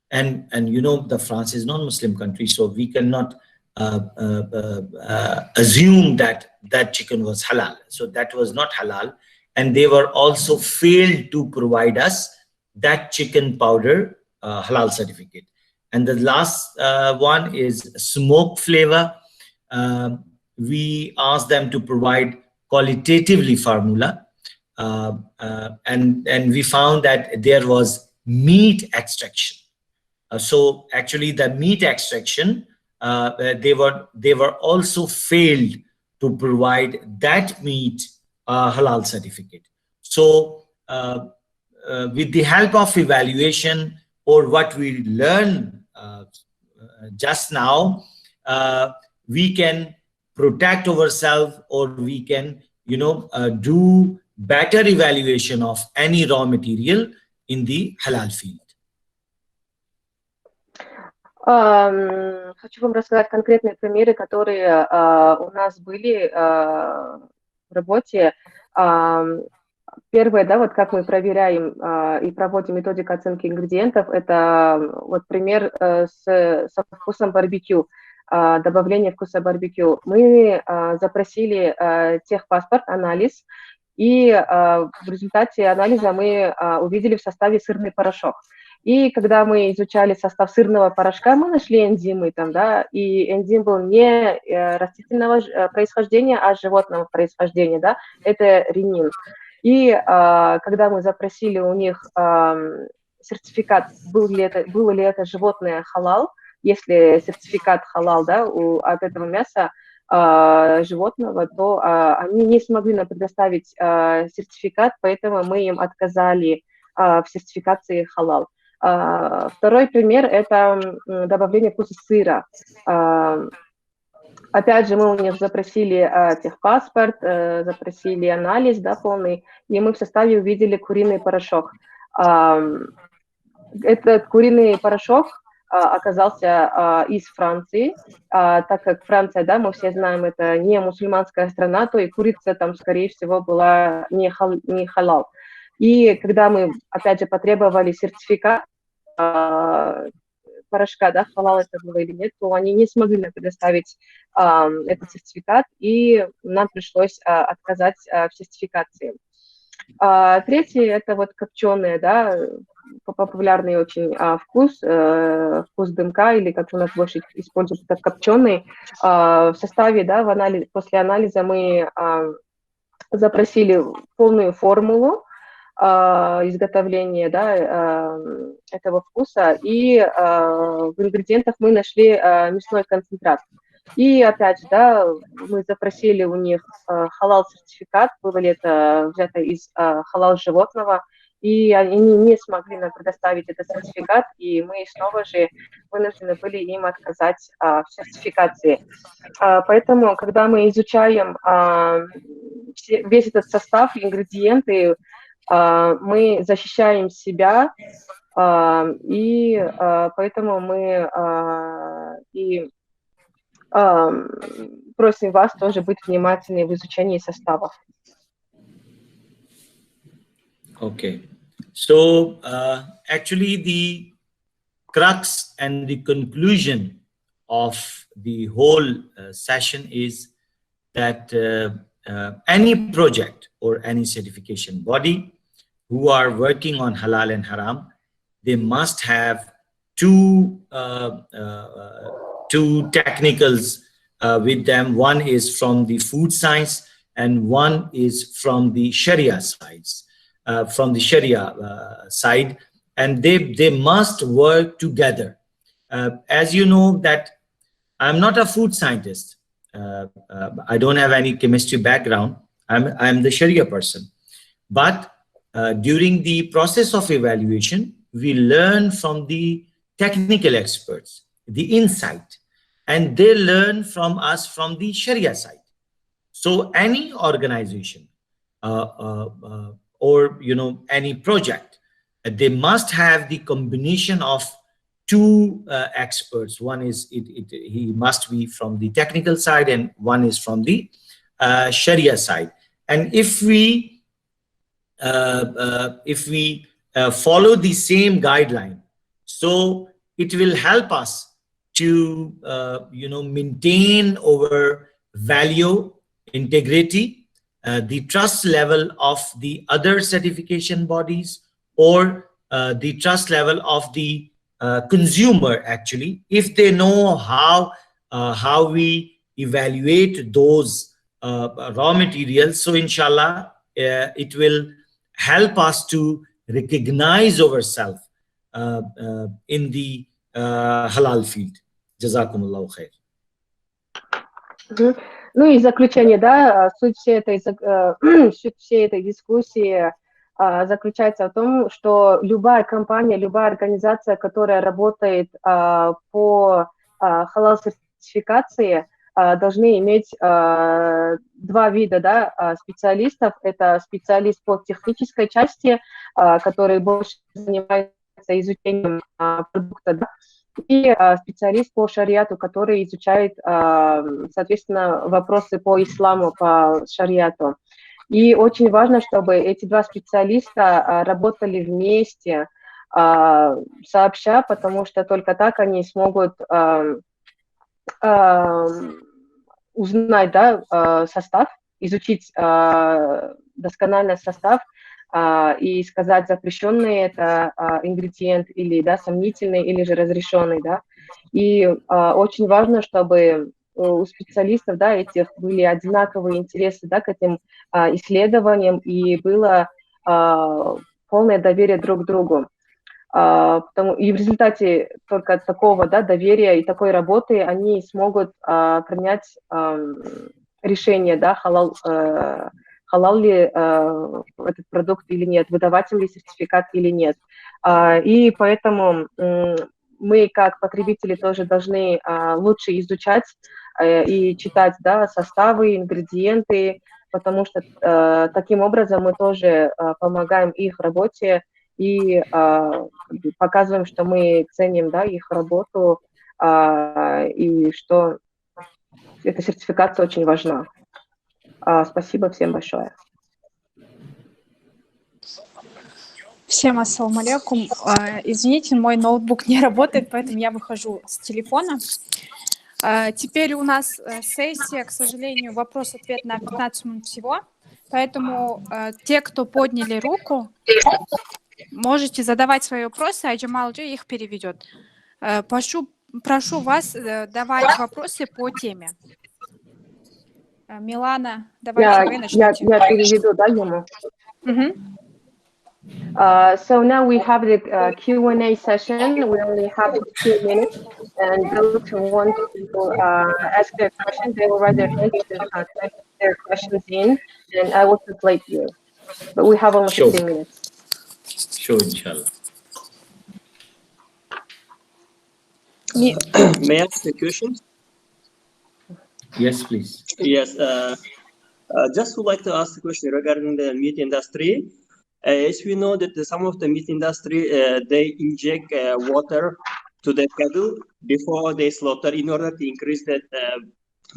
And you know, the France is non-Muslim country, so we cannot assume that that chicken was halal. So that was not halal. And they were also failed to provide us that chicken powder halal certificate. And the last one is smoke flavor. We asked them to provide qualitatively formula, and we found that there was meat extraction. So actually the meat extraction, they were also failed to provide that meat halal certificate. So with the help of evaluation, or what we learn just now, we can protect ourselves, or we can, do better evaluation of any raw material in the halal field. Хочу вам рассказать конкретные примеры, которые у нас были в работе. Первое, да, вот как мы проверяем и проводим методику оценки ингредиентов, это вот пример со вкусом барбекю, добавление вкуса барбекю. Мы запросили техпаспорт, анализ, и в результате анализа мы увидели в составе сырный порошок. И когда мы изучали состав сырного порошка, мы нашли энзимы там, да, и энзим был не растительного происхождения, а животного происхождения, да, это ренин. И когда мы запросили у них сертификат, было ли это животное халал, если сертификат халал, да, от этого мяса животного, то они не смогли нам предоставить сертификат, поэтому мы им отказали в сертификации халал. Второй пример – это добавление вкуса сыра. Опять же, мы у них запросили техпаспорт, запросили анализ, да, полный, и мы в составе увидели куриный порошок. Этот куриный порошок оказался из Франции, так как Франция, да, мы все знаем, это не мусульманская страна, то и курица там, скорее всего, была не халал. И когда мы, опять же, потребовали сертификат порошка, да, халал это было или нет, то они не смогли нам предоставить этот сертификат, и нам пришлось отказать в сертификации. Третий – это вот копченые, да, популярный очень вкус дымка, или как у нас больше используют, это копченый. В составе, да, после анализа мы запросили полную формулу изготовления, да, этого вкуса, и в ингредиентах мы нашли мясной концентрат. И опять же, да, мы запросили у них халал-сертификат, было ли это взято из халал животного, и они не смогли нам предоставить этот сертификат, и мы снова же вынуждены были им отказать в сертификации. Поэтому, когда мы изучаем весь этот состав, ингредиенты, мы защищаем себя, и поэтому мы просим вас тоже быть внимательны в изучении составов. Okay, so actually the crux and the conclusion of the whole session is that any project or any certification body who are working on halal and haram, they must have two technicals with them. One is from the food science and one is from the Sharia sides. From the Sharia side, and they must work together. As you know that I'm not a food scientist. I don't have any chemistry background. I'm the Sharia person. But during the process of evaluation, we learn from the technical experts, the insight, and they learn from us from the Sharia side. So any organization or any project, they must have the combination of two experts. One is he must be from the technical side, and one is from the Sharia side. And if we follow the same guideline, so it will help us to maintain our value, integrity, the trust level of the other certification bodies, or the trust level of the consumer, actually, if they know how we evaluate those raw materials. So inshallah, it will help us to recognize ourselves in the halal field. Jazakumullahu khair. Ну и заключение, да, суть всей этой дискуссии заключается в том, что любая компания, любая организация, которая работает по халал-сертификации должны иметь два вида, да, специалистов. Это специалист по технической части, который больше занимается изучением продукта, да, и специалист по шариату, который изучает, соответственно, вопросы по исламу, по шариату. И очень важно, чтобы эти два специалиста работали вместе, сообща, потому что только так они смогут узнать, да, состав, изучить досконально состав и сказать, запрещенный это ингредиент или, да, сомнительный, или же разрешенный, да. И очень важно, чтобы у специалистов, да, этих были одинаковые интересы, да, к этим исследованиям, и было полное доверие друг к другу. И в результате только такого, да, доверия и такой работы они смогут принять решение, да, халал ли этот продукт или нет, выдаватель ли сертификат или нет. И поэтому мы, как потребители, тоже должны лучше изучать и читать, да, составы, ингредиенты, потому что таким образом мы тоже помогаем их работе и показываем, что мы ценим, да, их работу, и что эта сертификация очень важна. Спасибо всем большое. Всем ассаламу алейкум. Извините, мой ноутбук не работает, поэтому я выхожу с телефона. Теперь у нас сессия, к сожалению, вопрос-ответ на 15 минут всего, поэтому те, кто подняли руку, можете задавать свои вопросы, а Джамал-джи их переведет. Прошу вас давать вопросы по теме. Милана, давайте вы начнете. Я переведу, да, ему? So now we have the Q&A session. We only have 2 minutes, and those who want to ask their questions, they will raise their hand to type their questions in, and I will translate you. But we have only 15 minutes. Sure, inshallah. May I ask a question? Yes, please. Yes. Just would like to ask a question regarding the meat industry. As we know that some of the meat industry, they inject water to the cattle before they slaughter in order to increase the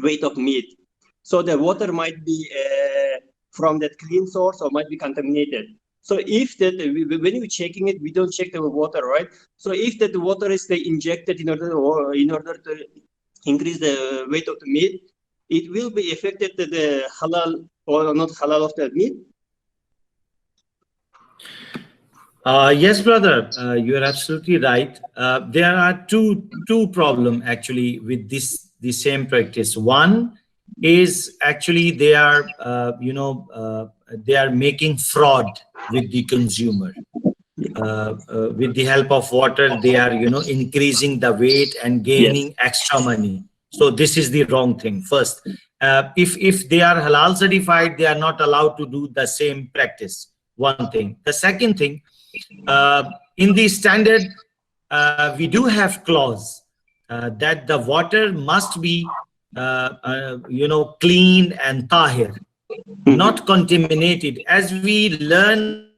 weight of meat. So the water might be from that clean source or might be contaminated. So if that, when you're checking it, we don't check the water, right? So if that water is injected in order to increase the weight of the meat, it will be affected to the halal or not halal of the meat. Yes, brother, you are absolutely right. There are two problems actually with the same practice. One is actually they are they are making fraud with the consumer. With the help of water, they are increasing the weight and gaining extra money. So this is the wrong thing. First, if they are halal certified, they are not allowed to do the same practice. One thing. The second thing, in the standard, we do have clause that the water must be clean and tahir, not contaminated, as we learn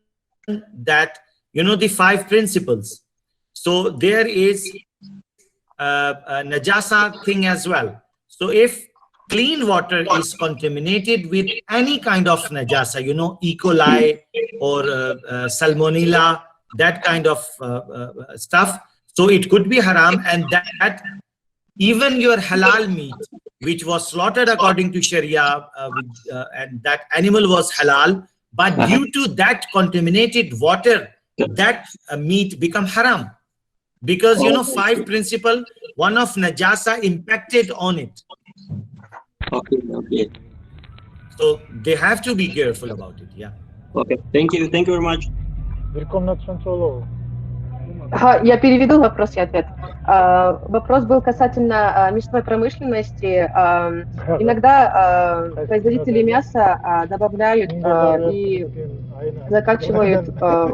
that the 5 principles. So there is a najasa thing as well. So if clean water is contaminated with any kind of najasa, E. coli or salmonella, that kind of stuff, so it could be haram, and that even your halal meat, which was slaughtered according to Sharia, and that animal was halal, but due to that contaminated water, that meat become haram. Because, 5 principle, one of najasa impacted on it. Okay. So they have to be careful about it, yeah. Okay, thank you very much. Я переведу вопрос и ответ. Вопрос был касательно мясной промышленности. Иногда производители мяса добавляют и закачивают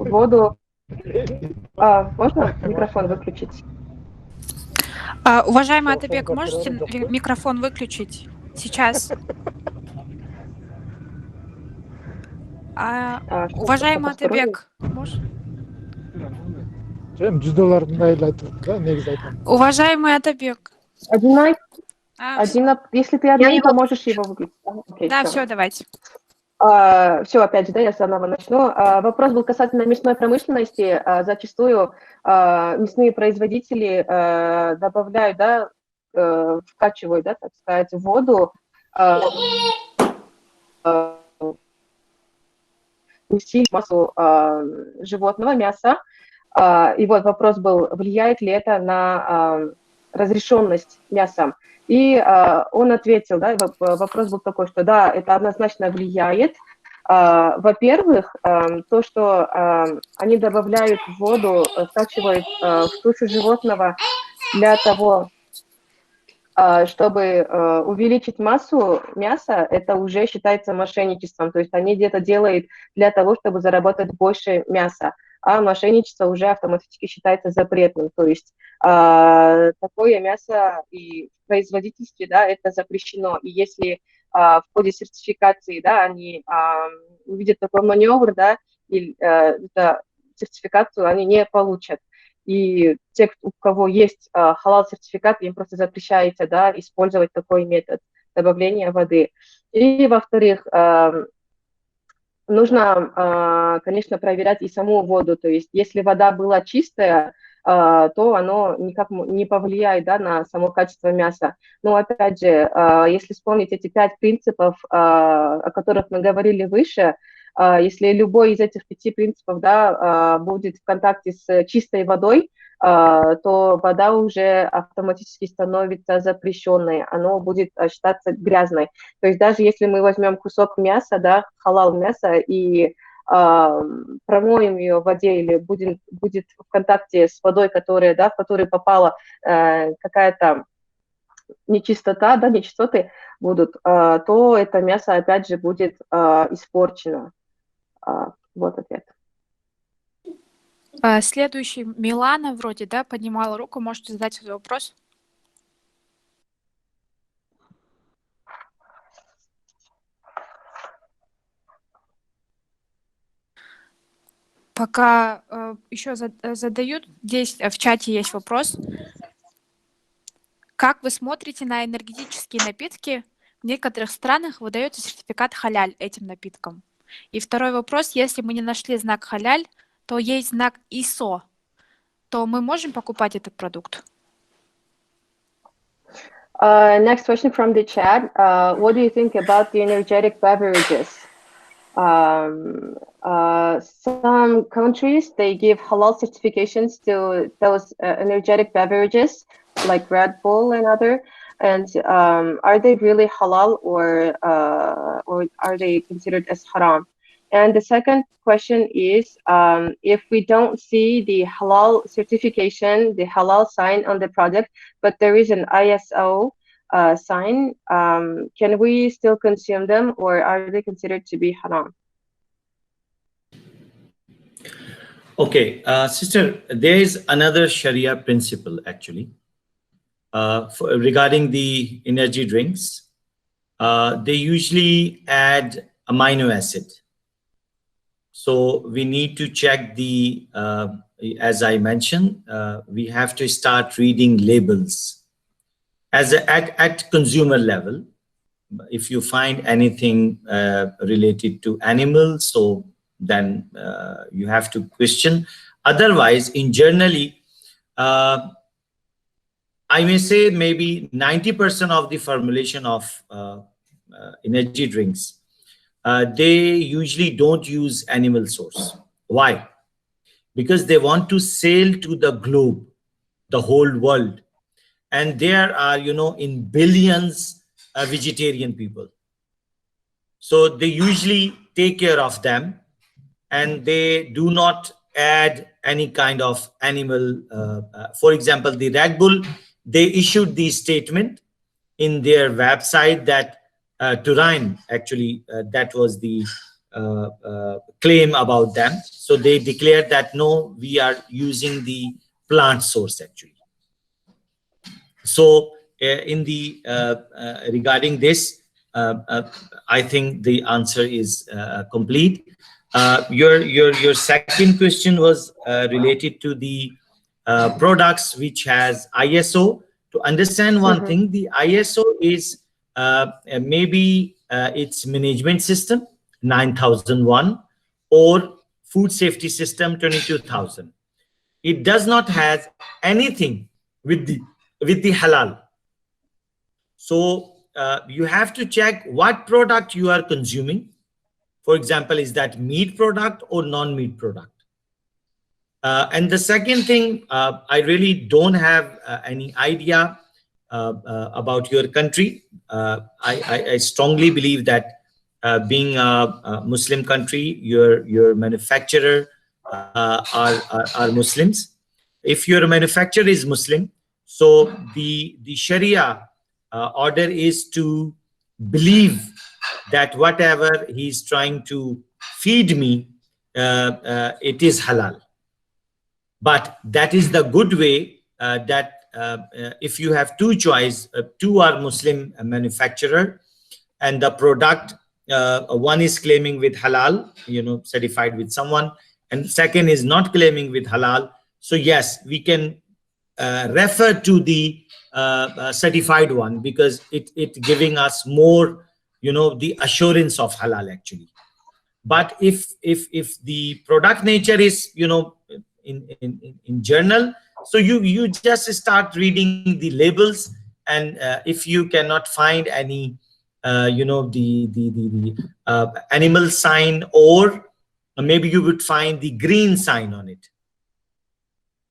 воду. Можно микрофон выключить? Уважаемый Атабек, можете микрофон выключить сейчас? Уважаемый Атабек, уважаемый Атабек. Если ты один, то можешь его выключить. Да, все, давайте. Все, опять же, да, я заново начну. Вопрос был касательно мясной промышленности. Зачастую мясные производители добавляют, да, вкачивают, да, так сказать, в воду массу животного мяса. И вот вопрос был, влияет ли это на разрешенность мяса. И он ответил, да, вопрос был такой, что да, это однозначно влияет. Во-первых, то, что они добавляют в воду, вкачивают в тушу животного для того, чтобы увеличить массу мяса, это уже считается мошенничеством. То есть они где-то делают для того, чтобы заработать больше мяса, а мошенничество уже автоматически считается запретным. То есть такое мясо и в производительстве, да, это запрещено. И если в ходе сертификации, да, они увидят такой маневр, да, и сертификацию они не получат. И те, у кого есть халал-сертификат, им просто запрещается, да, использовать такой метод добавления воды. И, во-вторых, нужно, конечно, проверять и саму воду. То есть если вода была чистая, то оно никак не повлияет, да, на само качество мяса. Но, опять же, если вспомнить эти 5 принципов, о которых мы говорили выше, если любой из этих 5 принципов, да, будет в контакте с чистой водой, то вода уже автоматически становится запрещенной, она будет считаться грязной. То есть даже если мы возьмем кусок мяса, да, халал мяса, и промоем ее в воде или будет в контакте с водой, которая, да, в которую попала какая-то нечистота, да, нечистоты будут, то это мясо опять же будет испорчено. Вот ответ. Следующий Милана вроде, да, поднимала руку. Можете задать свой вопрос? Пока еще задают, здесь в чате есть вопрос. Как вы смотрите на энергетические напитки? В некоторых странах выдается сертификат халяль этим напиткам. И второй вопрос, если мы не нашли знак халяль, то есть знак ISO, то мы можем покупать этот продукт? Next question from the chat. What do you think about the energetic beverages? Some countries, they give halal certifications to those energetic beverages like Red Bull and other. And are they really halal or are they considered as haram? And the second question is, if we don't see the halal certification, the halal sign on the product, but there is an ISO sign, can we still consume them, or are they considered to be haram? Okay, sister, there is another Sharia principle actually regarding the energy drinks. They usually add amino acid. So we need to check the, as I mentioned, we have to start reading labels at consumer level. If you find anything related to animals, so then you have to question. Otherwise, in generally, I may say maybe 90% of the formulation of energy drinks, they usually don't use animal source. Why? Because they want to sell to the globe, the whole world. And there are, you know, in billions vegetarian people. So they usually take care of them and they do not add any kind of animal. For example, the Red Bull, they issued the statement in their website that Turin, actually, that was the claim about them. So they declared that, no, we are using the plant source, actually. So in the regarding this, I think the answer is complete. Your second question was related to the products which has ISO. To understand one thing, the ISO is maybe its management system 9001 or food safety system 22000. It does not have anything with the halal. So you have to check what product you are consuming. For example, is that meat product or non-meat product? And the second thing, I really don't have any idea about your country. I strongly believe that being a Muslim country, your manufacturer are Muslims. If your manufacturer is Muslim, so the Sharia order is to believe that whatever he's trying to feed me, it is halal. But that is the good way that if you have two choice, two are Muslim manufacturer, and the product, one is claiming with halal, certified with someone, and second is not claiming with halal. So yes, we can refer to the certified one because it giving us more, the assurance of halal actually. But if the product nature is, in journal, so you just start reading the labels, and if you cannot find any the animal sign, or maybe you would find the green sign on it,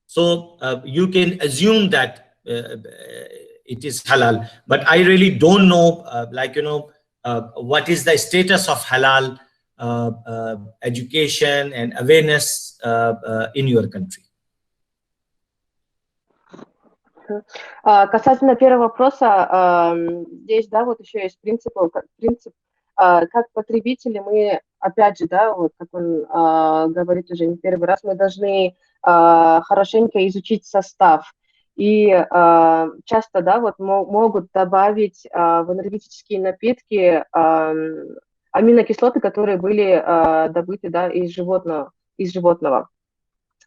so you can assume that it is halal. But I really don't know what is the status of halal education and awareness in your country. Касательно первого вопроса, здесь, да, вот еще есть принцип, как потребители мы, опять же, да, вот как он говорит уже не первый раз, мы должны хорошенько изучить состав. И часто, да, вот могут добавить в энергетические напитки аминокислоты, которые были добыты, да, из животного.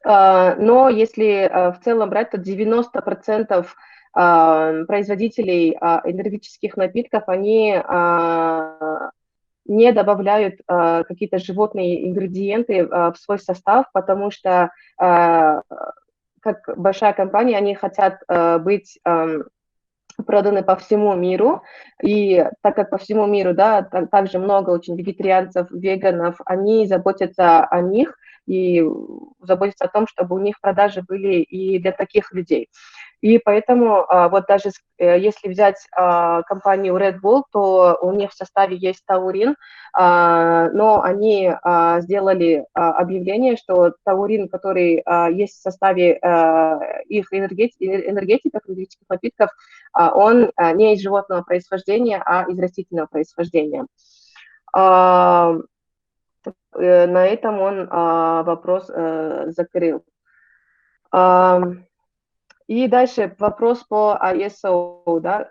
Но если в целом брать, то 90% производителей энергетических напитков, они не добавляют какие-то животные ингредиенты в свой состав, потому что как большая компания, они хотят быть проданы по всему миру, и так как по всему миру, да, также много очень вегетарианцев, веганов, они заботятся о них и заботятся о том, чтобы у них продажи были и для таких людей. И поэтому вот даже если взять компанию Red Bull, то у них в составе есть таурин, но они сделали объявление, что таурин, который есть в составе их энергетиков, энергетических напитков, он не из животного происхождения, а из растительного происхождения. На этом он вопрос закрыл. И дальше вопрос по ISO. Да?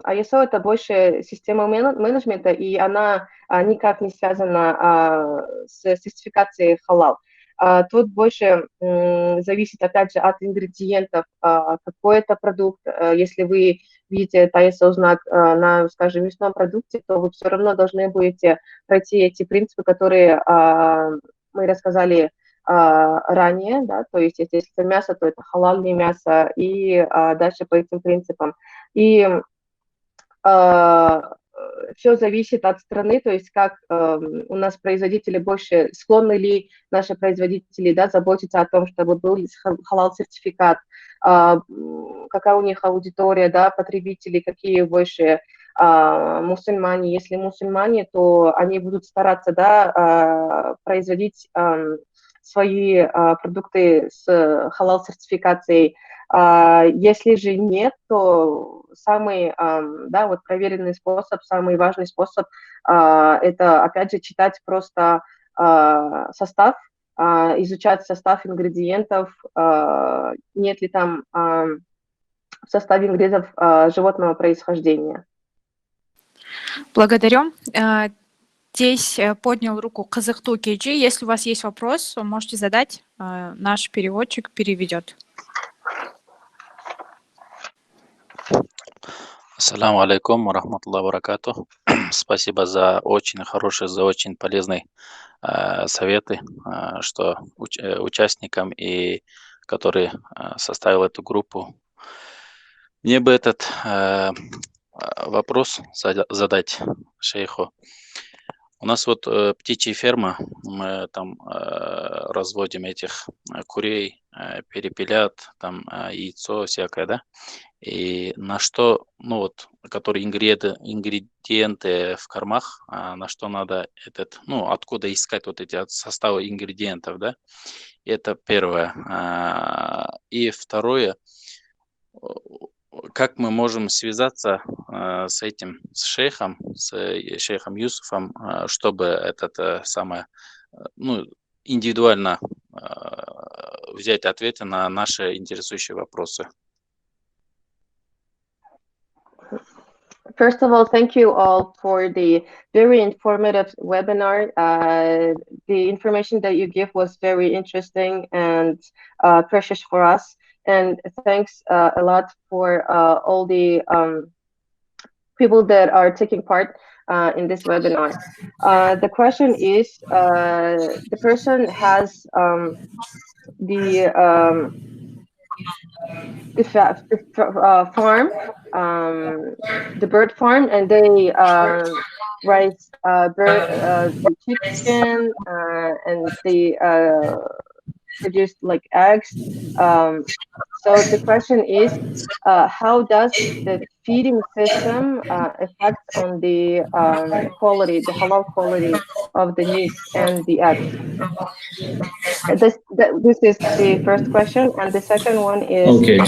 ISO – это больше система менеджмента, и она никак не связана с сертификацией халал. Тут больше зависит, опять же, от ингредиентов. Какой это продукт. Если вы видите этот ISO-знак на, скажем, мясном продукте, то вы все равно должны будете пройти эти принципы, которые мы рассказали ранее, да, то есть если это мясо, то это халальное мясо, и дальше по этим принципам. И все зависит от страны, то есть как у нас производители больше, склонны ли наши производители, да, заботиться о том, чтобы был халал-сертификат, какая у них аудитория, да, потребители, какие больше мусульмане. Если мусульмане, то они будут стараться, да, производить свои продукты с халал-сертификацией. Если же нет, то самый, да, вот проверенный способ, самый важный способ это, опять же, читать просто состав, изучать состав ингредиентов, нет ли там в составе ингредиентов животного происхождения. Благодарю. Здесь поднял руку Казахту Кейджи. Если у вас есть вопрос, вы можете задать. Наш переводчик переведет. Ассаламу алейкум ва рахматуллахи ва баракатух. Спасибо за очень хорошие, за очень полезные советы, что участникам и которые составил эту группу. Мне бы этот вопрос задать шейху. У нас вот птичья ферма, мы там разводим этих курей, перепелят, там яйцо всякое, да? И на что, ну вот, которые ингредиенты в кормах, на что надо этот, ну, откуда искать вот эти составы ингредиентов, да? Это первое. И второе, как мы можем связаться с этим, с шейхом Юсуфом, чтобы этот самое, ну, индивидуально взять ответы на наши интересующие вопросы. First of all, thank you all for the very informative webinar. The information that you give was very interesting and precious for us. And thanks a lot for all the people that are taking part in this webinar. The question is, the person has the farm, the bird farm, and they raise the chicken, and they produce like eggs. So the question is, how does the feeding system affect on the quality, the halal quality of the meat and the eggs? This is the first question, and the second one is, okay,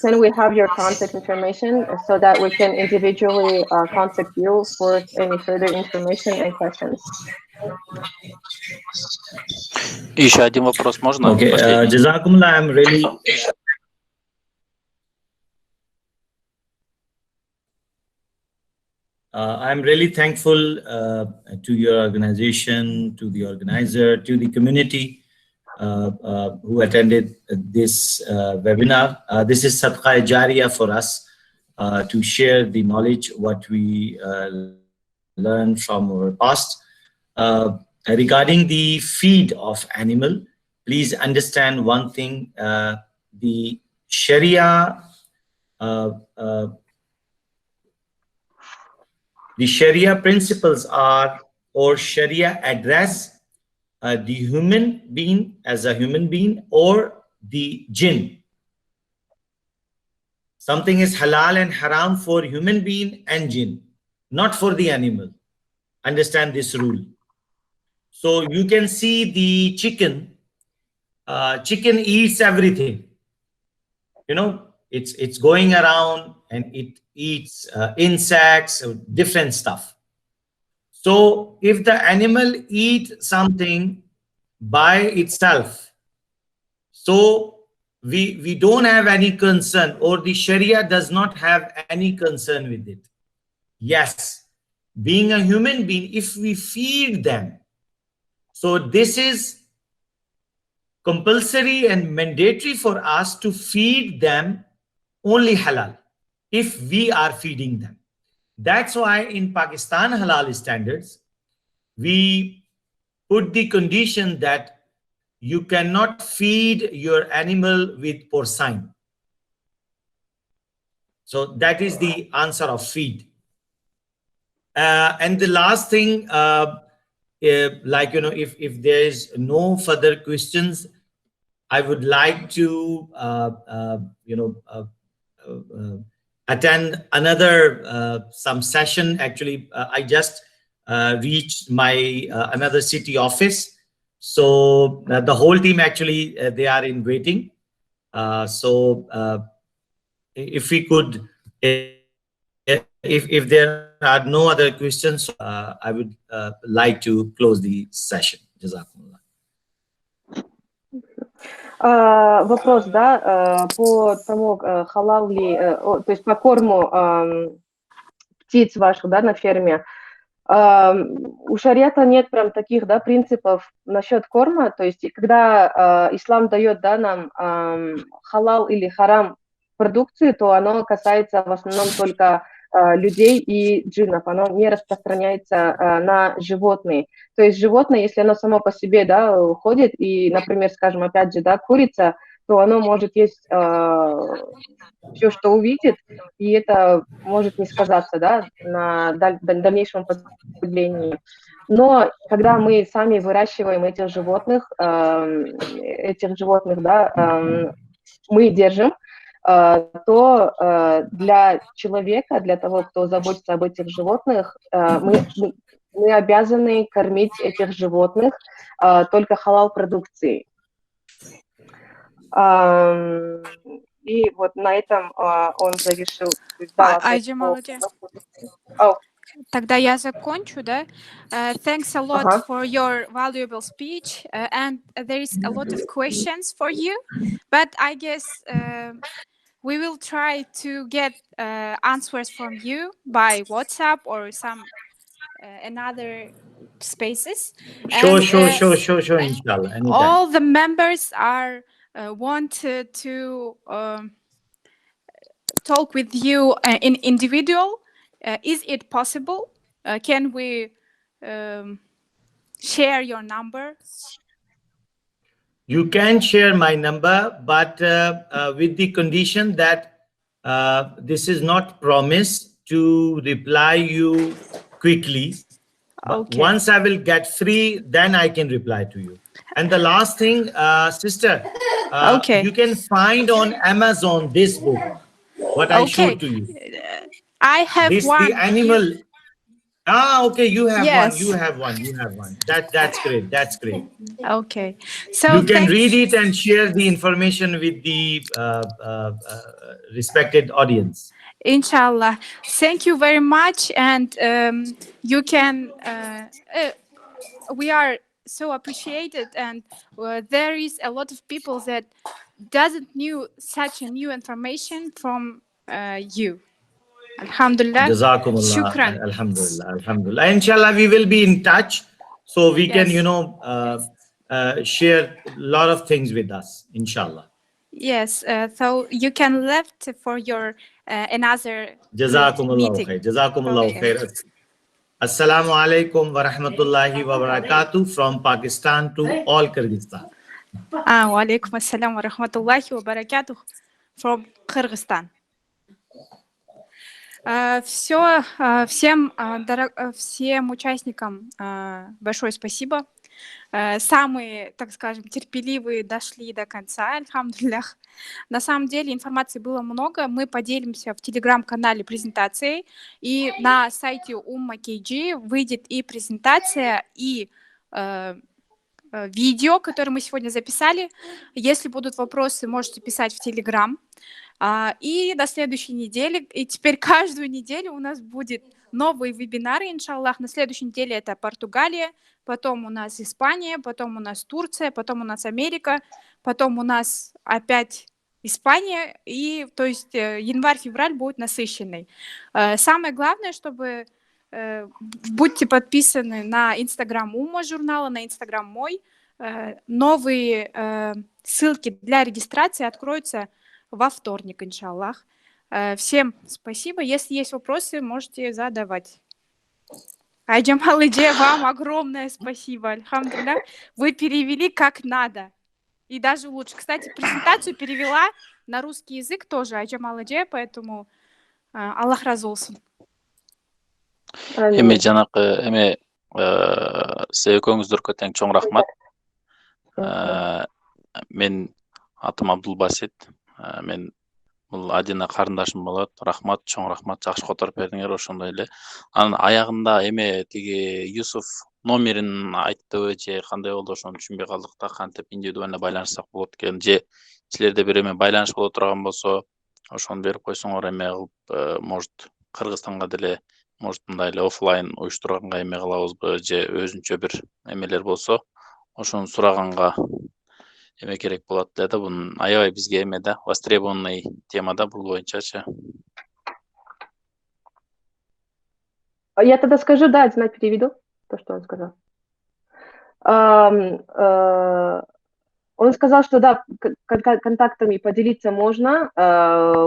can we have your contact information so that we can individually contact you for any further information and questions? Еще один вопрос можно? Okay, Jazakumullah, I'm really thankful to your organization, to the organizer, to the community who attended this webinar. This is Sadqa Jariya for us to share the knowledge, what we learned from our past. Regarding the feed of animal, please understand one thing, the Sharia principles are, or Sharia address the human being as a human being or the jinn. Something is halal and haram for human being and jinn, not for the animal. Understand this rule. So you can see the chicken. Chicken eats everything. You know, it's going around and it eats insects, different stuff. So if the animal eats something by itself, so we don't have any concern, or the Sharia does not have any concern with it. Yes, being a human being, if we feed them, so this is compulsory and mandatory for us to feed them only halal, if we are feeding them. That's why in Pakistan halal standards, we put the condition that you cannot feed your animal with porcine. So that is the answer of feed. And the last thing, like, you know, if there is no further questions, I would like to, you know, attend another some session. Actually, I just reached my another city office. So the whole team actually, they are in waiting. So if we could, if there are no other questions, I would like to close the session. Jazakumullah. Вопрос, да, по тому, халал ли, то есть по корму птиц ваших, да, на ферме. У шариата нет прям таких, да, принципов насчет корма, то есть когда ислам дает, да, нам халал или харам продукцию, то оно касается в основном только людей и джиннов, оно не распространяется на животные. То есть животное, если оно само по себе, да, ходит и, например, скажем, опять же, да, курица, то оно может есть все, что увидит, и это может не сказаться, да, на дальнейшем потреблении. Но когда мы сами выращиваем этих животных, да, мы держим, то для человека, для того, кто заботится об этих животных, мы обязаны кормить этих животных только халал-продукцией. И вот на этом он завершил. Тогда я закончу, да? Thanks a lot for your valuable speech, and there is a lot of questions for you, but I guess we will try to get answers from you by WhatsApp or some another spaces. Sure, inshallah. Anytime. All the members are wanted to talk with you in individual. Is it possible? Can we share your number? You can share my number, but with the condition that this is not promise to reply you quickly. Okay. Once I will get free, then I can reply to you. And the last thing, sister, you can find on Amazon this book, what I showed to you. I have one. The animal. Okay, you have Yes. one. You have one. That's great. That's great. Okay. So you can read it and share the information with the respected audience. Inshallah. Thank you very much, and you can. We are so appreciated, and there is a lot of people that doesn't knew such a new information from you. Alhamdulillah. Jazakumullah. Shukran. Alhamdulillah. Inshallah, we will be in touch, so we can, share a lot of things with us. Inshallah. Yes. So you can left for your another Jazakumullah khair. Jazakumullah khair. Assalamu alaikum wa rahmatullahi wa barakatuh from Pakistan to all Kyrgyzstan. Wa alaikum assalam wa rahmatullahi wa barakatuh from Kyrgyzstan. Всем участникам большое спасибо. Самые, так скажем, терпеливые дошли до конца, альхамдулиллах. На самом деле информации было много. Мы поделимся в телеграм-канале презентацией. И на сайте Умма KG выйдет и презентация, и видео, которое мы сегодня записали. Если будут вопросы, можете писать в телеграм. И до следующей недели, и теперь каждую неделю у нас будет новые вебинары, иншаллах. На следующей неделе это Португалия, потом у нас Испания, потом у нас Турция, потом у нас Америка, потом у нас опять Испания, и то есть январь-февраль будет насыщенный. Самое главное, чтобы будьте подписаны на Инстаграм Умма журнала, на Инстаграм мой. Новые ссылки для регистрации откроются во вторник, иншаллах. Всем спасибо. Если есть вопросы, можете задавать. Айджамал Иджи, вам огромное спасибо. Альхамдулилlah. Вы перевели как надо. И даже лучше. Кстати, презентацию перевела на русский язык тоже Айджамал Иджи, поэтому Аллах разы болсын. Эме жанакы эме экөөңүздөргө тең чоң рахмат. Мен атым Абдулбасит. Мен бул Адина карындашым болот. Рахмат, чоң рахмат, жакшы которуп бердиңер ошондой эле. Анын аягында эме тиги Юсуф номерин айттыбы же кандай болду ошону түшүнбөй калдык да, кантип индивидуально байланышсак болот экен же силерде бир эме байланыш боло турган болсо ошону берип койсоңор эме кылып, может Кыргызстанга деле, может мындай эле офлайн уюштурганга эме кылабызбы же өзүнчө бир эмелер болсо ошону сураганга эме керек болот да, бунун аябай бизге эме да, востребованный тема да, бул боюнчачы. Я тогда скажу, да, Димат переведу то, что он сказал. Он сказал, что да, контактами поделиться можно.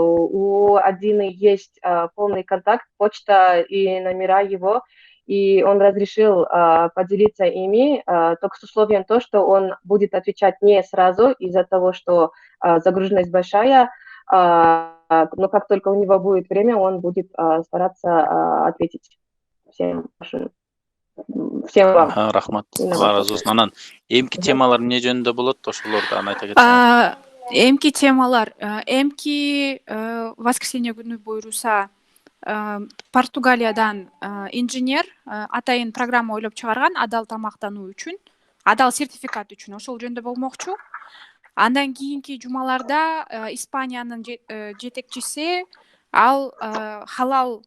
У Адины есть полный контакт, почта и номера его, и он разрешил поделиться ими, только с условием то, что он будет отвечать не сразу из-за того, что загруженность большая, но как только у него будет время, он будет стараться ответить всем вам. Рахмат. Алла разы болсун. Анан эмки темалар эмне жөнүндө болот? Ошолорду айта кетсеңиз. Эмки темалар, эмки воскресенье күнү буюрса Португалиядан инженер атайын программа ойлоп чыгарган адал тамактануу үчүн, адал сертификат үчүн ошол жөнүндө болмокчу. Андан кийинки жумаларда Испаниянын жетекчиси ал халал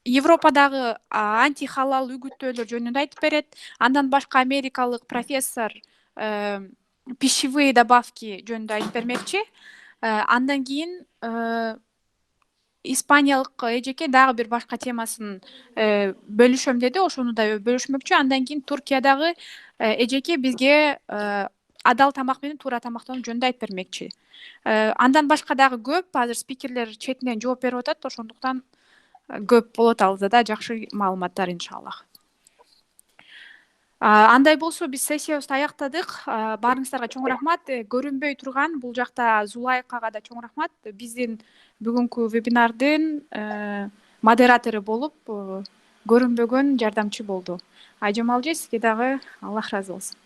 Европадагы антихалал үгүттөөлөр жөнүндө айтып берет. Андан башка америкалык профессор пищевые добавки жөнүндө айтып бермекчи. Андан кийин испаниялык эжеке дагы бир башка темасын бөлүшөм деди, ошону да бөлүшмөкчү. Андан кийин Туркиядагы эжеке бизге адал тамак менен туура тамактануу жөнүндө айтып бермекчи. Андан башка дагы көп азыр спикерлер четинен жооп берип атат, ошондуктан көп болот алда да жакшы маалыматтар иншаллах. Андай болсо биз сессиябызды аяктадык. Баарыңыздарга чоң рахмат. Көрүнбөй турган бул жакта Зулайкага да чоң рахмат. Биздин бүгүнкү вебинардын модератору болуп көрүнбөгөн жардамчы болду. Айжамал эже, сизге дагы Аллах разы болсун.